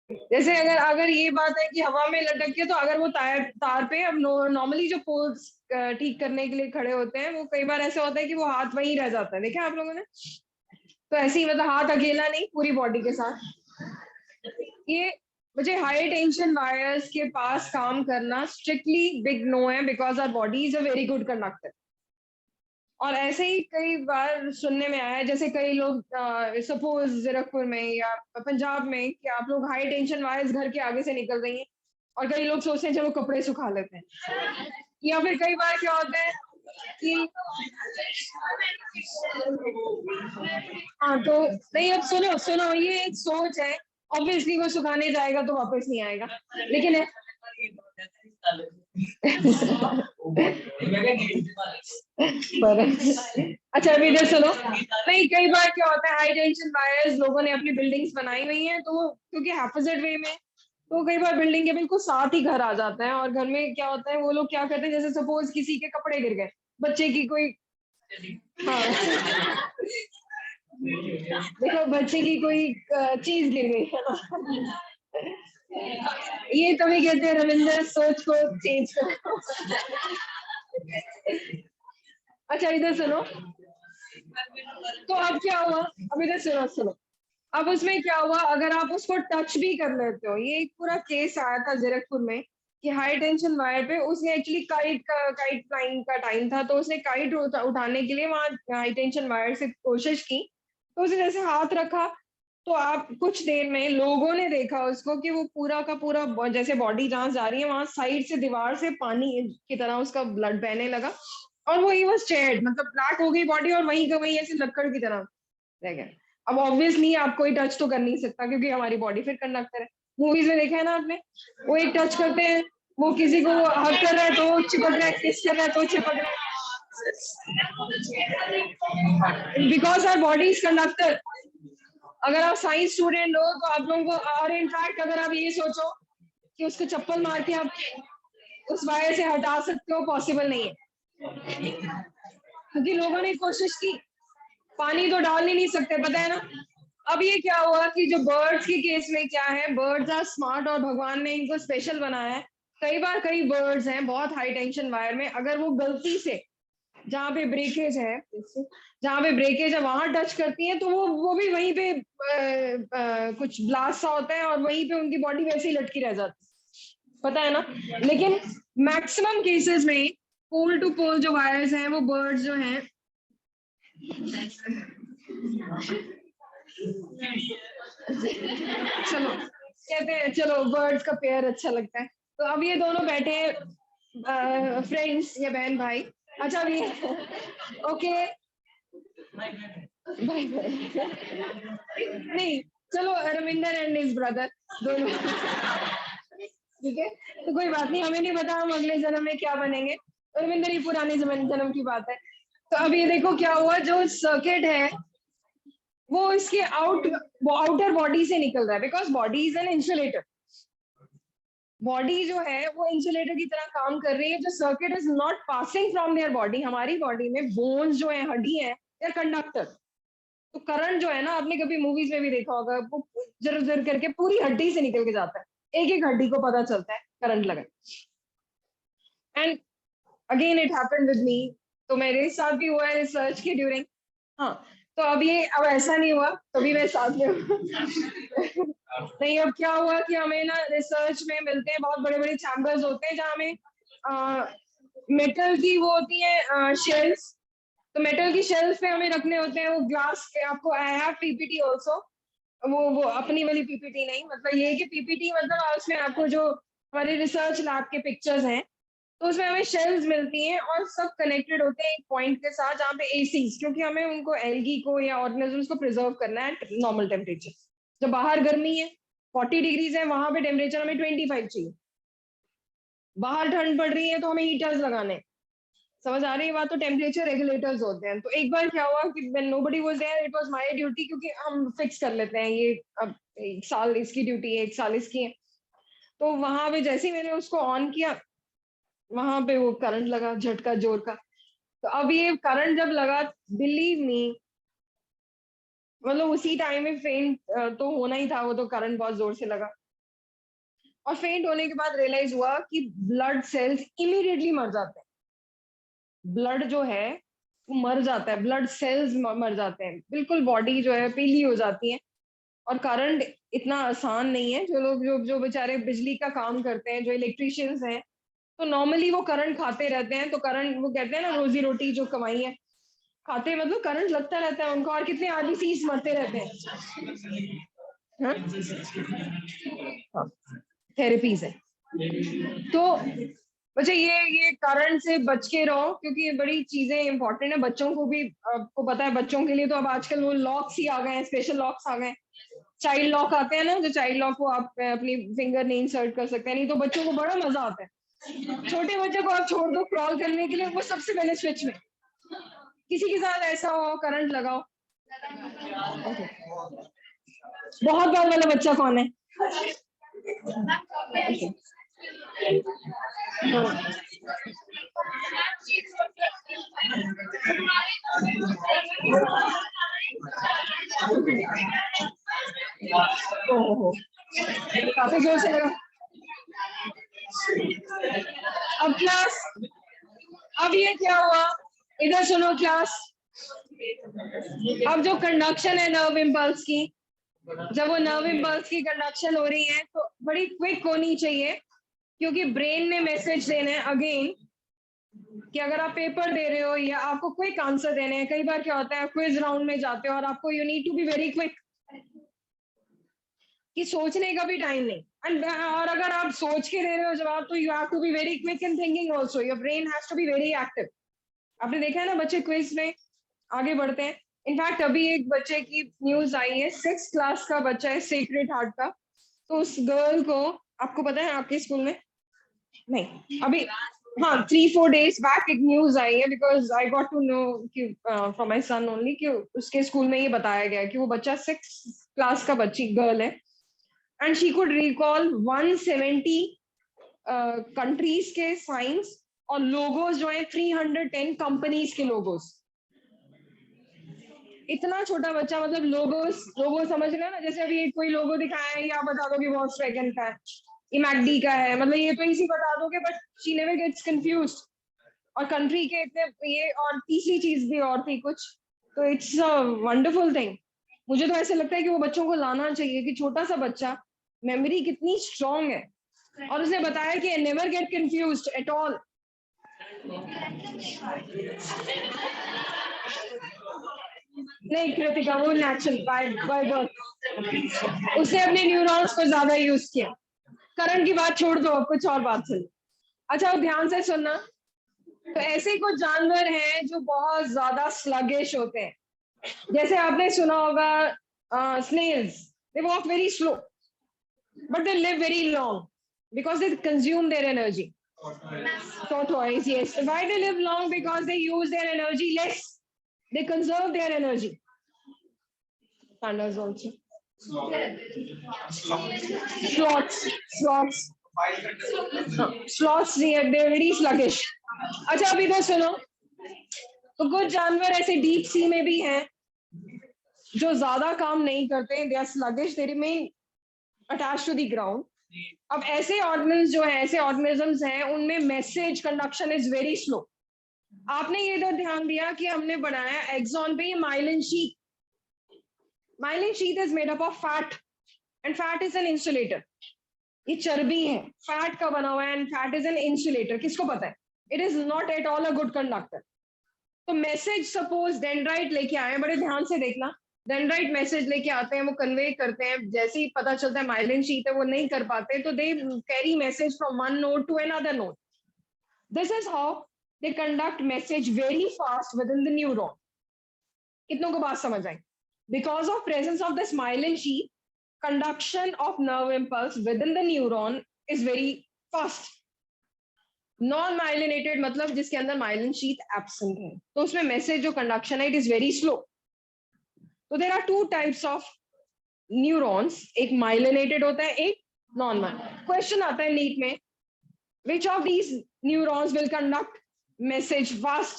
जैसे अगर अगर ये बात है कि हवा में लटक के, तो अगर वो तार पे, अब नॉर्मली जो पोल्स ठीक करने के लिए खड़े होते हैं, वो कई बार ऐसा होता है कि वो हाथ वहीं रह जाता है, देखा आप लोगों ने? तो ऐसे ही मतलब हाथ अकेला नहीं, पूरी बॉडी के साथ। ये मुझे हाई टेंशन वायर्स के पास काम करना स्ट्रिक्टली बिग नो है, because our body is a very good conductor. और ऐसे ही कई बार सुनने में आया है, जैसे कई लोग सपोज जीरकपुर में या पंजाब में कि आप लोग हाई टेंशन वायर्स घर के आगे से निकल रही हैं, और कई लोग सोचते हैं चलो कपड़े सुखा लेते हैं। या फिर कई बार क्या होता है कि हाँ, तो नहीं, अब सुनो सुनो, ये एक सोच है। ऑब्वियसली वो सुखाने जाएगा तो वापस नहीं आएगा, लेकिन अच्छा अभी इधर सुनो। नहीं, कई बार क्या होता है, हाई टेंशन वायर्स लोगों ने अपनी बिल्डिंग्स बनाई हुई हैं, तो क्योंकि हैफेजेड वे में, तो कई बार बिल्डिंग के बिल्कुल साथ ही घर आ जाता है। और घर में क्या होता है, वो लोग क्या करते हैं, जैसे सपोज किसी के कपड़े गिर गए, बच्चे की कोई, हाँ देखो बच्चे की कोई चीज गिर गई है ना, ये तभी कहते हैं रविंदर सोच को चेंज करो। अच्छा इधर सुनो। तो अब क्या हुआ, अब इधर सुनो सुनो। अब उसमें क्या हुआ, अगर आप उसको टच भी कर लेते हो, ये एक पूरा केस आया था जीरकपुर में कि हाई टेंशन वायर पे उसने एक्चुअली काइट फ्लाइंग का टाइम था, तो उसने काइट उठाने के लिए वहां हाई टेंशन वायर से कोशिश की, तो उसने जैसे हाथ रखा, तो आप कुछ देर में लोगों ने देखा उसको कि वो पूरा का पूरा जैसे बॉडी जहां जा रही है वहां साइड से दीवार से पानी की तरह उसका ब्लड बहने लगा, और वो ही वॉज चेयर्ड, मतलब ब्लैक हो गई बॉडी, और वहीं का वहीं ऐसे लक्कड़ की तरह रह गया। अब ऑब्वियसली आप कोई टच तो कर नहीं सकता, क्योंकि हमारी बॉडी फिर कंडक्टर है। मूवीज में देखा है ना आपने, वो एक टच करते हैं, वो किसी को हक कर रहा है तो चिपक रहा है, किस कर रहा है तो चिपक रहा है, because our body is conductor. अगर आप साइंस स्टूडेंट हो तो आप लोगों को, और इनफैक्ट अगर आप ये सोचो कि उसको चप्पल मार के आप उस वायर से हटा सकते हो, पॉसिबल नहीं है, क्योंकि लोगों ने कोशिश की, पानी तो डाल ही नहीं सकते, पता है ना। अब ये क्या हुआ कि जो बर्ड्स के केस में क्या है, बर्ड्स आर स्मार्ट और भगवान ने इनको स्पेशल बनाया है। कई बार कई बर्ड्स हैं बहुत हाई टेंशन वायर में, अगर वो गलती से जहाँ पे ब्रेकेज है, जहाँ पे ब्रेकेज है वहां टच करती है, तो वो भी वहीं पे कुछ ब्लास्ट सा होता है, और वहीं पे उनकी बॉडी वैसे ही लटकी रह जाती है, पता है ना। लेकिन मैक्सिमम केसेस में पोल टू पोल जो वायर्स हैं, वो बर्ड्स जो हैं, चलो कहते हैं चलो बर्ड्स का पेयर अच्छा लगता है, तो अब ये दोनों बैठे फ्रेंड्स या बहन भाई। अच्छा अभी ओके, भाई नहीं, चलो रविंदर एंड हिज ब्रदर दोनों, ठीक है, तो कोई बात नहीं, हमें नहीं पता हम अगले जन्म में क्या बनेंगे, रविंदर ही पुराने जन्म की बात है। तो अब ये देखो क्या हुआ, जो सर्किट है वो इसके आउटर बॉडी से निकल रहा है, because body is an insulator. Body जो है वो इंसुलेटर की तरह काम कर रही है, जो circuit is not passing from their body. हमारी बॉडी में बोन्स जो है, हड्डी है, देयर कंडक्टर। तो करंट जो है ना, आपने कभी मूवीज में भी देखा होगा, वो जर जर करके पूरी हड्डी से निकल के जाता है, एक एक हड्डी को पता चलता है करंट लगा। And again it happened with me, तो मेरे साथ भी हुआ है रिसर्च के ड्यूरिंग। हाँ, तो अब ये अब ऐसा नहीं हुआ, तभी मैं साथ में नहीं, अब क्या हुआ कि हमें ना रिसर्च में मिलते हैं बहुत बड़े बड़े चैम्बर्स होते हैं, जहाँ हमें मेटल की वो होती है शेल्स, तो मेटल की शेल्स पे हमें रखने होते हैं वो ग्लास के। आपको आई हैव पीपीटी ऑल्सो, वो अपनी वाली पीपीटी नहीं, मतलब ये कि पीपीटी मतलब उसमें आपको जो हमारे रिसर्च लैब के पिक्चर्स हैं, तो उसमें हमें शेल्स मिलती हैं, और सब कनेक्टेड होते हैं एक पॉइंट के साथ, जहाँ पे एसी, क्योंकि हमें उनको एल्गी को या ऑर्गेनिजम्स को प्रिजर्व करना है नॉर्मल टेम्परेचर। जब बाहर गर्मी है 40 डिग्रीज है, वहां पे टेम्परेचर हमें 25 चाहिए। बाहर ठंड पड़ रही है तो हमें हीटर्स लगाने, समझ आ रही है बात। तो टेम्परेचर रेगुलेटर्स होते हैं। तो एक बार क्या हुआ कि when nobody was there, it was my duty, क्योंकि हम फिक्स कर लेते हैं ये, अब एक साल इसकी ड्यूटी है, एक साल इसकी है। तो वहां पे जैसे ही मैंने उसको ऑन किया, वहां पे वो करंट लगा, झटका जोर का। तो अब ये करंट जब लगा, बिलीव मी, मतलब उसी टाइम में फेंट तो होना ही था, वो तो करंट बहुत जोर से लगा। और फेंट होने के बाद रियलाइज हुआ कि ब्लड सेल्स इमीडिएटली मर जाते हैं। ब्लड जो है वो मर जाता है, ब्लड सेल्स मर जाते हैं, बिल्कुल बॉडी जो है पीली हो जाती है। और करंट इतना आसान नहीं है। जो लोग जो जो बेचारे बिजली का काम करते हैं, जो इलेक्ट्रिशियंस हैं, तो नॉर्मली वो करंट खाते रहते हैं। तो करंट, वो कहते हैं ना, रोजी रोटी जो कमाई है, खाते मतलब करंट लगता रहता है उनको, और कितने आरबीसीज मरते रहते हैं। हाँ, थेरेपीज है। तो बच्चे ये करंट से बच के रहो, क्योंकि ये बड़ी चीजें इंपॉर्टेंट है। बच्चों को भी, आपको पता है, बच्चों के लिए तो अब आजकल वो लॉक्स ही आ गए हैं, स्पेशल लॉक्स आ गए हैं। चाइल्ड लॉक आते हैं ना, जो चाइल्ड लॉक को आप अपनी फिंगर नहीं इंसर्ट कर सकते हैं। नहीं तो बच्चों को बड़ा मजा आता है। छोटे बच्चे को आप छोड़ दो क्रॉल करने के लिए, वो सबसे पहले स्विच में। किसी के साथ ऐसा हो, करंट लगाओ। Okay. बहुत बार वाला बच्चा कौन है? Okay. ओहो, काफी जोर से लगा। अब क्लास, अब ये क्या हुआ, इधर सुनो क्लास। अब जो कंडक्शन है नर्व इम्पल्स की, जब वो नर्व इम्पल्स की कंडक्शन हो रही है तो बड़ी क्विक होनी चाहिए, क्योंकि ब्रेन ने मैसेज देना है अगेन कि अगर आप पेपर दे रहे हो या आपको क्विक आंसर देने हैं। कई बार क्या होता है, क्विज राउंड में जाते हो और आपको you need to be very quick, कि सोचने का भी टाइम नहीं। और अगर आप सोच के दे रहे हो जवाब, तो you have to be very quick in thinking also, your brain has to be very active. आपने देखा है ना, बच्चे क्विज में आगे बढ़ते हैं। इनफैक्ट अभी एक बच्चे की न्यूज आई है, 6th क्लास का बच्चा है, सेक्रेड हार्ट का। तो उस गर्ल को, आपको पता है आपके स्कूल में, नहीं अभी, हाँ, 3-4 days बैक एक न्यूज आई है, because I got to know कि फ्रॉम माई सन ओनली, कि उसके स्कूल में ये बताया गया कि वो बच्चा 6th क्लास का बच्ची गर्ल है, and she could recall 170 countries के साइंस और लोगोस जो है 310 कंपनीज के लोगोस। इतना छोटा बच्चा, मतलब लोगोस, लोगो समझ रहे हो ना, जैसे अभी कोई लोगो दिखाया है, या बता दो कि वॉक्सवैगन का है, इमैकडी का है, मतलब ये तो इजी बता दोगे, but she never gets confused. और कंट्री के इतने ये, और तीसरी चीज भी और थी कुछ। तो इट्स अ वंडरफुल थिंग। मुझे तो ऐसे लगता है कि वो बच्चों को लाना चाहिए, कि छोटा सा बच्चा, मेमोरी कितनी स्ट्रांग है। और उसने बताया कि never get confused at all. नहीं कृतिका, वो नेचुरल बाय बाय बर्थ, उसने अपने न्यूरॉन्स को ज्यादा यूज किया। करण की बात छोड़ दो, अब कुछ और बात सुनो। अच्छा, अब ध्यान से सुनना। तो ऐसे कुछ जानवर हैं जो बहुत ज्यादा स्लगिश होते हैं। जैसे आपने सुना होगा snails, they walk very slow but they live very long because they consume their energy. Tortoise, yes. Why they live long? Because they use their energy less. They conserve their energy. Pandas also. Sloths, sloths, sloths. They're very sluggish. अच्छा, अभी तो सुनो। तो कुछ जानवर ऐसे deep sea में भी हैं जो ज्यादा काम नहीं करते, they are sluggish, they remain attached to the ground. अब ऐसे ऑर्गेनिज्म जो है, ऐसे ऑर्गेनिजम्स हैं, उनमें message conduction is very slow. आपने ये तो ध्यान दिया कि हमने बनाया एक्सॉन पे myelin sheath. Myelin sheath is made up of fat, and fat is an insulator. ये चर्बी है, फैट का बना हुआ है, and fat is an insulator. किसको पता है? It is not at all a good conductor. तो मैसेज सपोज डेंड्राइट लेके आए, बड़े ध्यान से देखना। डेंड्राइट मैसेज लेके आते हैं, वो कन्वे करते हैं, जैसे ही पता चलता है माइलिन शीट है, वो नहीं कर पाते, तो they carry message from one node to another node. This is how they conduct message very fast within the neuron. कितनों को बात समझ आई? Because of presence of this myelin sheath, conduction of nerve impulse within the neuron is very fast. Non myelinated मतलब जिसके अंदर myelin sheath absent है, तो उसमें मैसेज जो कंडक्शन है, इट इज वेरी स्लो। तो there are two types of neurons, एक माइलिनेटेड होता है, एक नॉन माइलिनेटेड। क्वेश्चन आता है नीट में, which of these neurons will conduct message fast?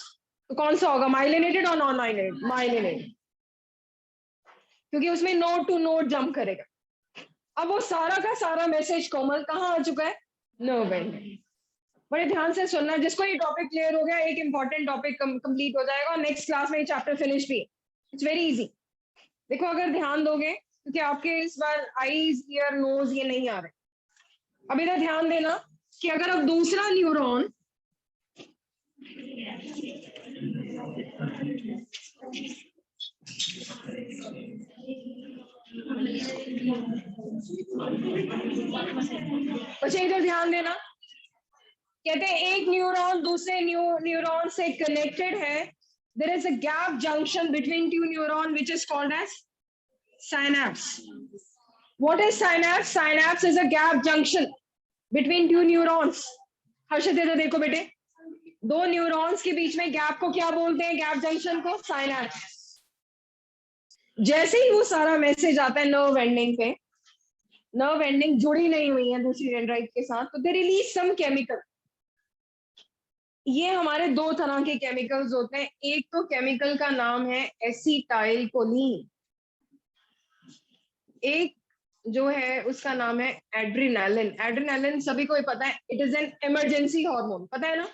तो कौन सा होगा, माइलिनेटेड और नॉन माइलिनेटेड? माइलिनेटेड, क्योंकि उसमें नोड टू नोड जंप करेगा। अब वो सारा का सारा मैसेज कोमल कहाँ आ चुका है? Nerve and. बड़े ध्यान से सुनना, जिसको ये टॉपिक क्लियर हो गया एक इंपॉर्टेंट टॉपिक कंप्लीट हो जाएगा और नेक्स्ट क्लास में ये चैप्टर फिनिश भी। It's very easy. देखो अगर ध्यान दोगे, क्योंकि आपके इस बार आईज ईयर नोज ये नहीं आ रहे, अब इधर ध्यान देना कि अगर अब दूसरा न्यूरॉन अच्छा इधर ध्यान देना, कहते हैं एक न्यूरॉन दूसरे न्यूरॉन से कनेक्टेड है, there is a gap junction between two neuron which is called as synapse. What is synapse? Synapse is a gap junction between two neurons. हर्षित इधर देखो बेटे, दो न्यूरॉन्स के बीच में गैप को क्या बोलते हैं? गैप जंक्शन को साइनैप्स। जैसे ही वो सारा मैसेज आता है नर्व एंडिंग पे, नर्व एंडिंग जुड़ी नहीं हुई है दूसरी डेंड्राइट के साथ, तो दे रिलीज सम केमिकल। ये हमारे दो तरह के केमिकल्स होते हैं। एक तो केमिकल का नाम है एसिटाइल कोलिन, एक जो है उसका नाम है एड्रेनालिन। एड्रेनालिन सभी को ही पता है, it is an emergency hormone, पता है ना?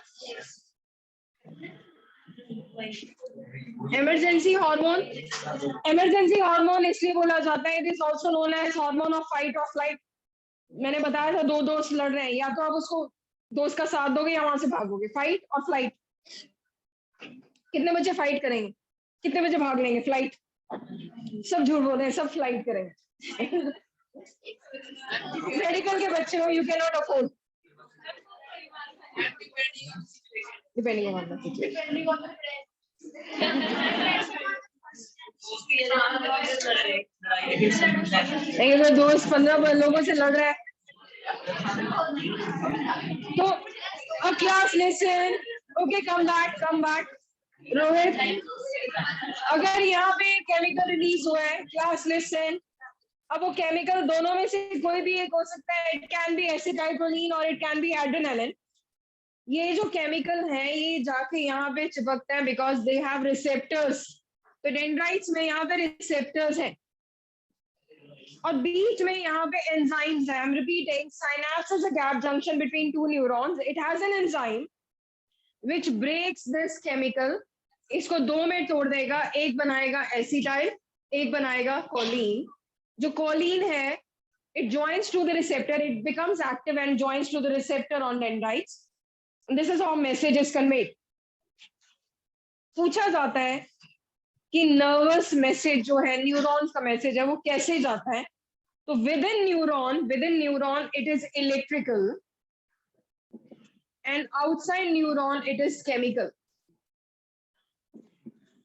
इमरजेंसी हार्मोन, इमरजेंसी हार्मोन इसलिए बोला जाता है, it is also known as hormone of fight और फ्लाइट। मैंने बताया था दो दोस्त लड़ रहे हैं, या तो आप उसको दोस्त का साथ दोगे या वहां से भागोगे, फाइट और फ्लाइट। कितने बच्चे फाइट करेंगे, कितने बच्चे भाग लेंगे? फ्लाइट। सब झूठ बोल रहे हैं, सब फ्लाइट करेंगे। मेडिकल के बच्चे हो, you can not afford, depending on the situation. तो दोस्त 15 लोगों से लड़ रहा है, तो अब class listen, okay come back Rohit. अगर यहाँ पे केमिकल रिलीज हुआ है, क्लास लिसन, अब वो केमिकल दोनों में से कोई भी एक हो सकता है। इट कैन बी एसिटाइलकोलिन और इट कैन बी एड्रेनालिन। ये जो केमिकल है ये जाके यहाँ पे चिपकता है बिकॉज दे हैव रिसेप्टर्स। तो डेंड्राइट्स में यहाँ पे रिसेप्टर्स हैं और बीच में यहाँ पे एंजाइम्स है। I am repeating, synapse is a gap junction between two neurons. It has an enzyme which breaks this chemical. इसको दो में तोड़ देगा, एक बनाएगा एसिटाइल, एक बनाएगा कोलिन। जो कोलिन है, it joins to the receptor, it becomes active and joins to the receptor on dendrites. This is how message is conveyed. पूछा जाता है कि नर्वस मैसेज जो है, न्यूरॉन्स का मैसेज है, वो कैसे जाता है? तो with in neuron it is electrical and outside neuron it is chemical.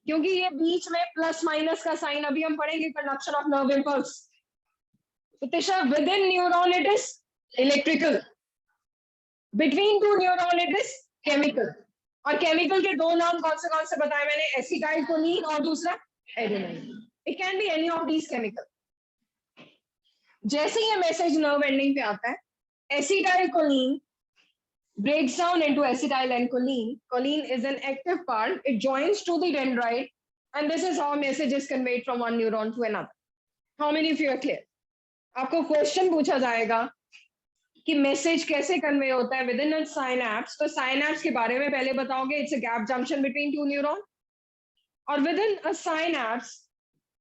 क्योंकि ये बीच में प्लस माइनस का साइन, अभी हम पढ़ेंगे कंडक्शन ऑफ नर्व इंपल्स। तो Tisha, within neuron it is electrical, between two neuron it is chemical. और chemical के दो नाम कौन से बताए मैंने? एसिटाइलकोलिन और दूसरा adrenaline. It can be any of these chemical. जैसे ये मैसेज नर्व एंडिंग पे आता है, acetylcholine breaks down into acetyl and choline. Choline is an active part. It joins to the dendrite, and this is how message is conveyed from one neuron to another. How many of you are clear? आपको question पूछा जाएगा कि message कैसे convey होता है within a synapse. तो synapse के बारे में पहले बताओगे, it's a gap junction between two neuron. और within a synapse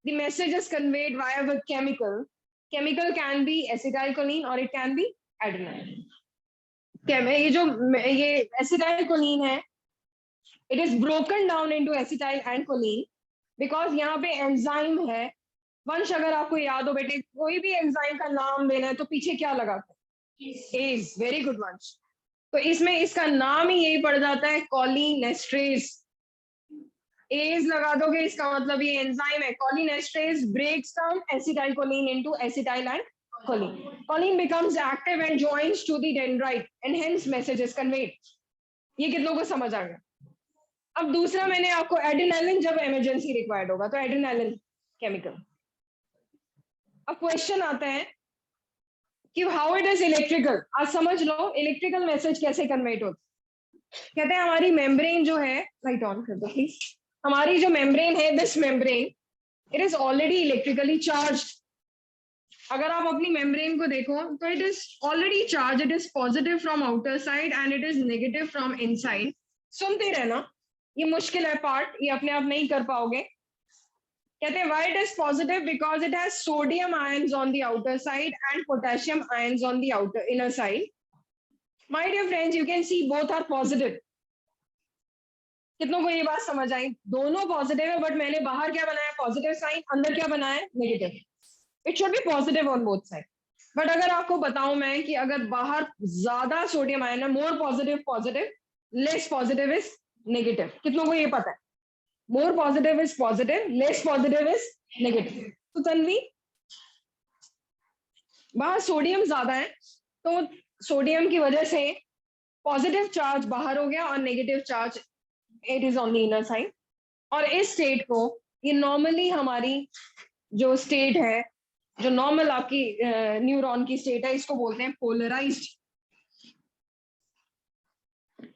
the message is conveyed via a chemical. Chemical can be acetylcholine और इट कैन बी एड्रेनालिन। ये acetylcholine है, it is broken down into acetyl and choline because यहाँ पे enzyme है। वंश, अगर आपको याद हो बेटे, कोई भी एंजाइम का नाम देना है तो पीछे क्या लगाते हैं? एज। वेरी गुड वंश। तो इसमें इसका नाम ही यही पड़ जाता है, कोलिनेस्ट्रेज। एज लगा दोगे, इसका मतलब ये एंजाइम है। Cholinesterase breaks down acetylcholine into acetyl and choline. Choline becomes active and joins to the dendrite and hence message is conveyed. ये कितनों को समझ आ गया? अब दूसरा मैंने आपको एड्रेनालिन जब इमरजेंसी रिक्वायर्ड होगा तो एड्रेनालिन केमिकल। अब क्वेश्चन आता है कि हाउ इट इज इलेक्ट्रिकल। आज समझ लो इलेक्ट्रिकल मैसेज कैसे कन्वेट होता है। कहते हैं हमारी मेम्ब्रेन जो है, लाइट ऑन कर दो प्लीज। हमारी जो मेम्ब्रेन है, this membrane, it is already electrically charged. अगर आप अपनी मेम्ब्रेन को देखो तो it is already charge, it is positive from outer side and it is negative from inside. सुनते रहना, ये मुश्किल है पार्ट, ये अपने आप नहीं कर पाओगे। कहते हैं why it is positive, because it has sodium ions on the outer side and potassium ions on the outer inner side. My dear friends, you can see both are positive. कितनों को ये बात समझ आई? दोनों पॉजिटिव है, but मैंने बाहर क्या बनाया? पॉजिटिव साइन, अंदर क्या बनाया? Negative. It should be positive on both side. But अगर आपको बताऊं मैं कि अगर बाहर ज्यादा सोडियम आयन है, more positive positive, less positive is negative. कितनों को ये पता है? More positive is positive, less positive is negative. तो तन्वी, बाहर सोडियम ज्यादा है तो सोडियम की वजह से पॉजिटिव चार्ज बाहर हो गया और negative charge it is on the inner side. और इस स्टेट को, ये नॉर्मली हमारी जो स्टेट है, जो नॉर्मल आपकी न्यूरॉन की स्टेट है, इसको बोलते हैं polarised.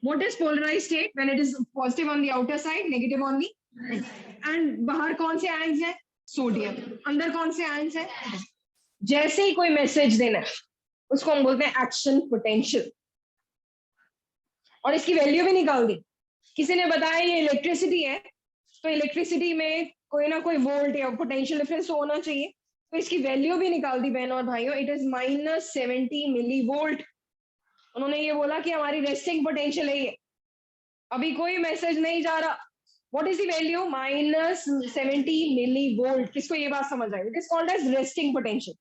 What is polarised state? When it is positive on the outer side, negative on the, and बाहर कौन से आयंस है? सोडियम। अंदर कौन से आयंस है? जैसे ही कोई मैसेज देना है उसको हम बोलते हैं एक्शन पोटेंशियल। और इसकी वैल्यू भी निकाल दी। किसी ने बताया ये इलेक्ट्रिसिटी है, तो इलेक्ट्रिसिटी में कोई ना कोई वोल्ट या पोटेंशियल डिफरेंस होना चाहिए, तो इसकी वैल्यू भी निकाल दी बहनों और भाइयों। It is -70 millivolt. उन्होंने ये बोला कि हमारी रेस्टिंग पोटेंशियल है ये, अभी कोई मैसेज नहीं जा रहा। What is the value? -70 millivolt. किसको ये बात समझ आई? It is called as resting potential.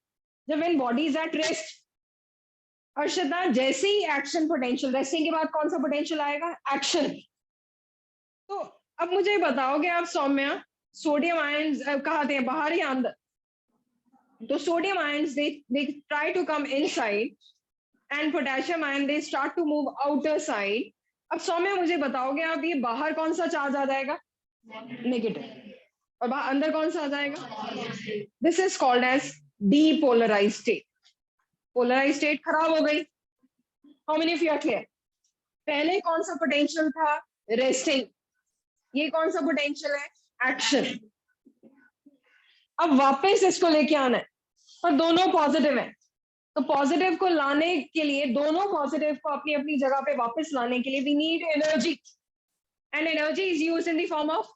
जब when body is at rest, Arshada, जैसे ही एक्शन पोटेंशियल, रेस्टिंग के बाद कौन सा पोटेंशियल आएगा? एक्शन। तो अब मुझे बताओगे आप सौम्या, सोडियम आयंस कहाँ थे, बाहर या अंदर? तो sodium ions they try to come inside and potassium ion they start to move outer side. अब सौम्या मुझे बताओगे आप, ये बाहर कौन सा चार्ज आ जाएगा? नेगेटिव। और बाहर अंदर कौन सा आ जाएगा? This is called as depolarised state. Polarised state खराब हो गई। How many of you are clear? पहले कौन सा पोटेंशियल था? रेस्टिंग। ये कौन सा पोटेंशियल है? एक्शन। अब वापस इसको लेके आना है, पर दोनों पॉजिटिव है। तो पॉजिटिव को लाने के लिए, दोनों पॉजिटिव को अपनी अपनी जगह पे वापस लाने के लिए we need energy, and energy is used in the form of,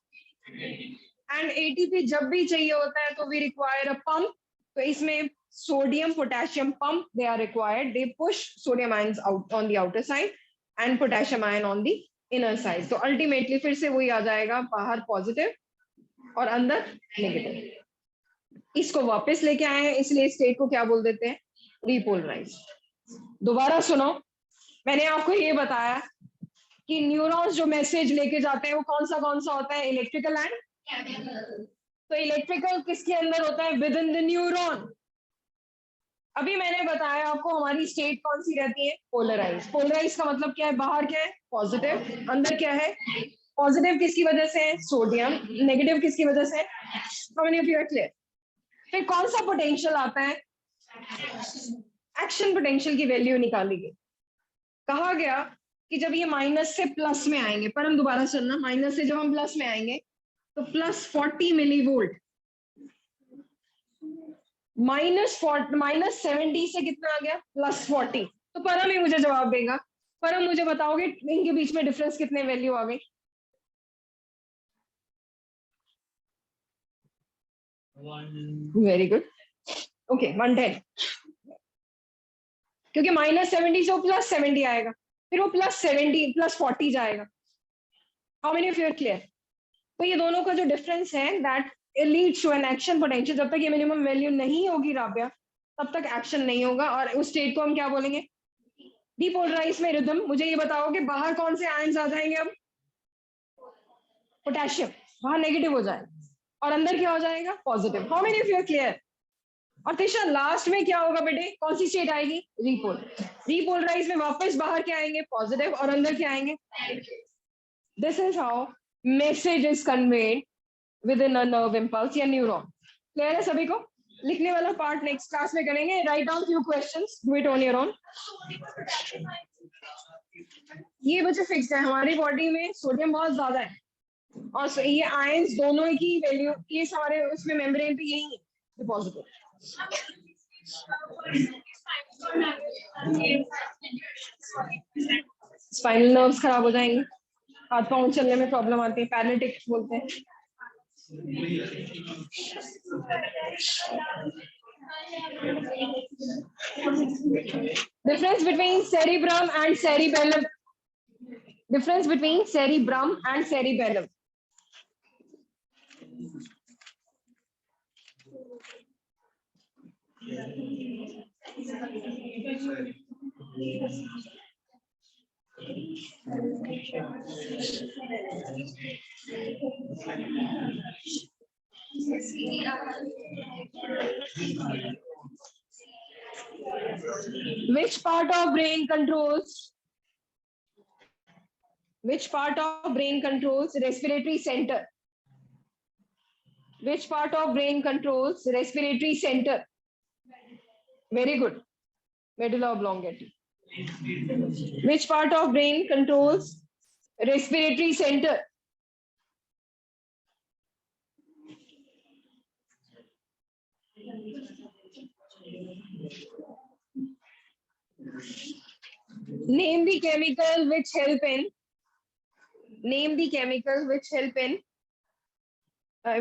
and ATP जब भी चाहिए होता है तो वी रिक्वायर अ पंप। तो इसमें sodium potassium pump they are required. They push sodium ions out on the outer side and potassium ion on the inner side. तो ultimately फिर से वही आ जाएगा, बाहर पॉजिटिव और अंदर नेगेटिव। इसको वापस लेके आए हैं, इसलिए स्टेट को क्या बोल देते हैं? रिपोलराइज। दोबारा सुनो, मैंने आपको ये बताया कि न्यूरॉन्स जो मैसेज लेके जाते हैं वो कौन सा होता है? Electrical and. तो इलेक्ट्रिकल किसके अंदर होता है? Within the neuron. अभी मैंने बताया आपको हमारी स्टेट कौन सी रहती है? पोलराइज। पोलराइज का मतलब क्या है? बाहर क्या है? पॉजिटिव। अंदर क्या है? पॉजिटिव किसकी वजह से? सोडियम। नेगेटिव किसकी वजह से? How many of you are clear? फिर कौन सा पोटेंशियल आता है? एक्शन पोटेंशियल की वैल्यू निकाली गई। कहा गया कि जब ये माइनस से प्लस में आएंगे, पर हम दोबारा सुनना, माइनस से जब हम प्लस में आएंगे तो +40 मिली वोल्ट, -70 से कितना आ गया? +40। तो परम ही मुझे जवाब देगा। परम, मुझे बताओगे इनके बीच में डिफरेंस कितने वैल्यू आ गई? Very good. ओके, 110। क्योंकि -70 से वो +70 आएगा, फिर वो +70 +40 जाएगा। How many of you are clear? तो ये दोनों का जो डिफरेंस है that leads to an action potential. जब तक ये मिनिमम वैल्यू नहीं होगी राबिया, तब तक एक्शन नहीं होगा। और उस स्टेट को हम क्या बोलेंगे? डीपोलराइज में रिदम। मुझे ये बताओ कि बाहर कौन से आयंस आ जाएंगे? अब पोटेशियम बाहर नेगेटिव हो जाएगा और अंदर क्या हो जाएगा? Positive. How many of you are clear? और तीसरा लास्ट में क्या होगा बेटे? कौन सी स्टेट आएगी? रीपोल। रीपोलराइज में वापस बाहर क्या आएंगे? पॉजिटिव, और अंदर क्या आएंगे? This is how message is conveyed with in a nerve impulse या न्यूरॉन। क्लियर है सभी को? लिखने वाला पार्ट नेक्स्ट क्लास में करेंगे। Write down few questions, do it on your own. ये बच्चे फिक्स है, हमारी बॉडी में सोडियम बहुत ज्यादा है और ये आयंस दोनों की वैल्यू, ये सारे उसमें मेम्ब्रेन पे यही है पॉजिटिव। स्पाइनल नर्व्स खराब हो जाएंगे, हाथ पांव चलने में प्रॉब्लम आती है, पैरालिटिक्स बोलते हैं. Difference between cerebrum and cerebellum. Difference between cerebrum and cerebellum. Which part of brain controls respiratory center? Which part of brain controls respiratory center? Very good. Medulla oblongata. Which part of brain controls respiratory center? Name the chemical which help in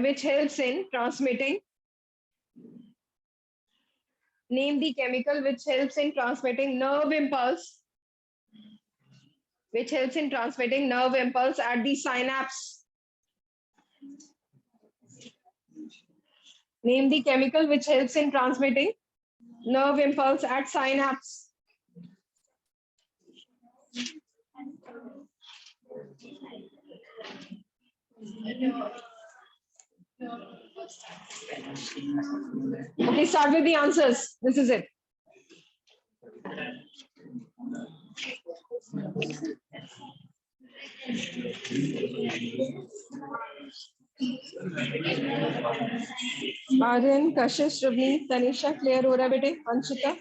which helps in transmitting. Name the chemical which helps in transmitting nerve impulse. Which helps in transmitting nerve impulse at the synapse. Name the chemical which helps in transmitting nerve impulse at synapse. Okay, start with the answers. This is it. Aryan, Kashish, रवनी, Tanisha clear हो रहा है बेटे? अंशिका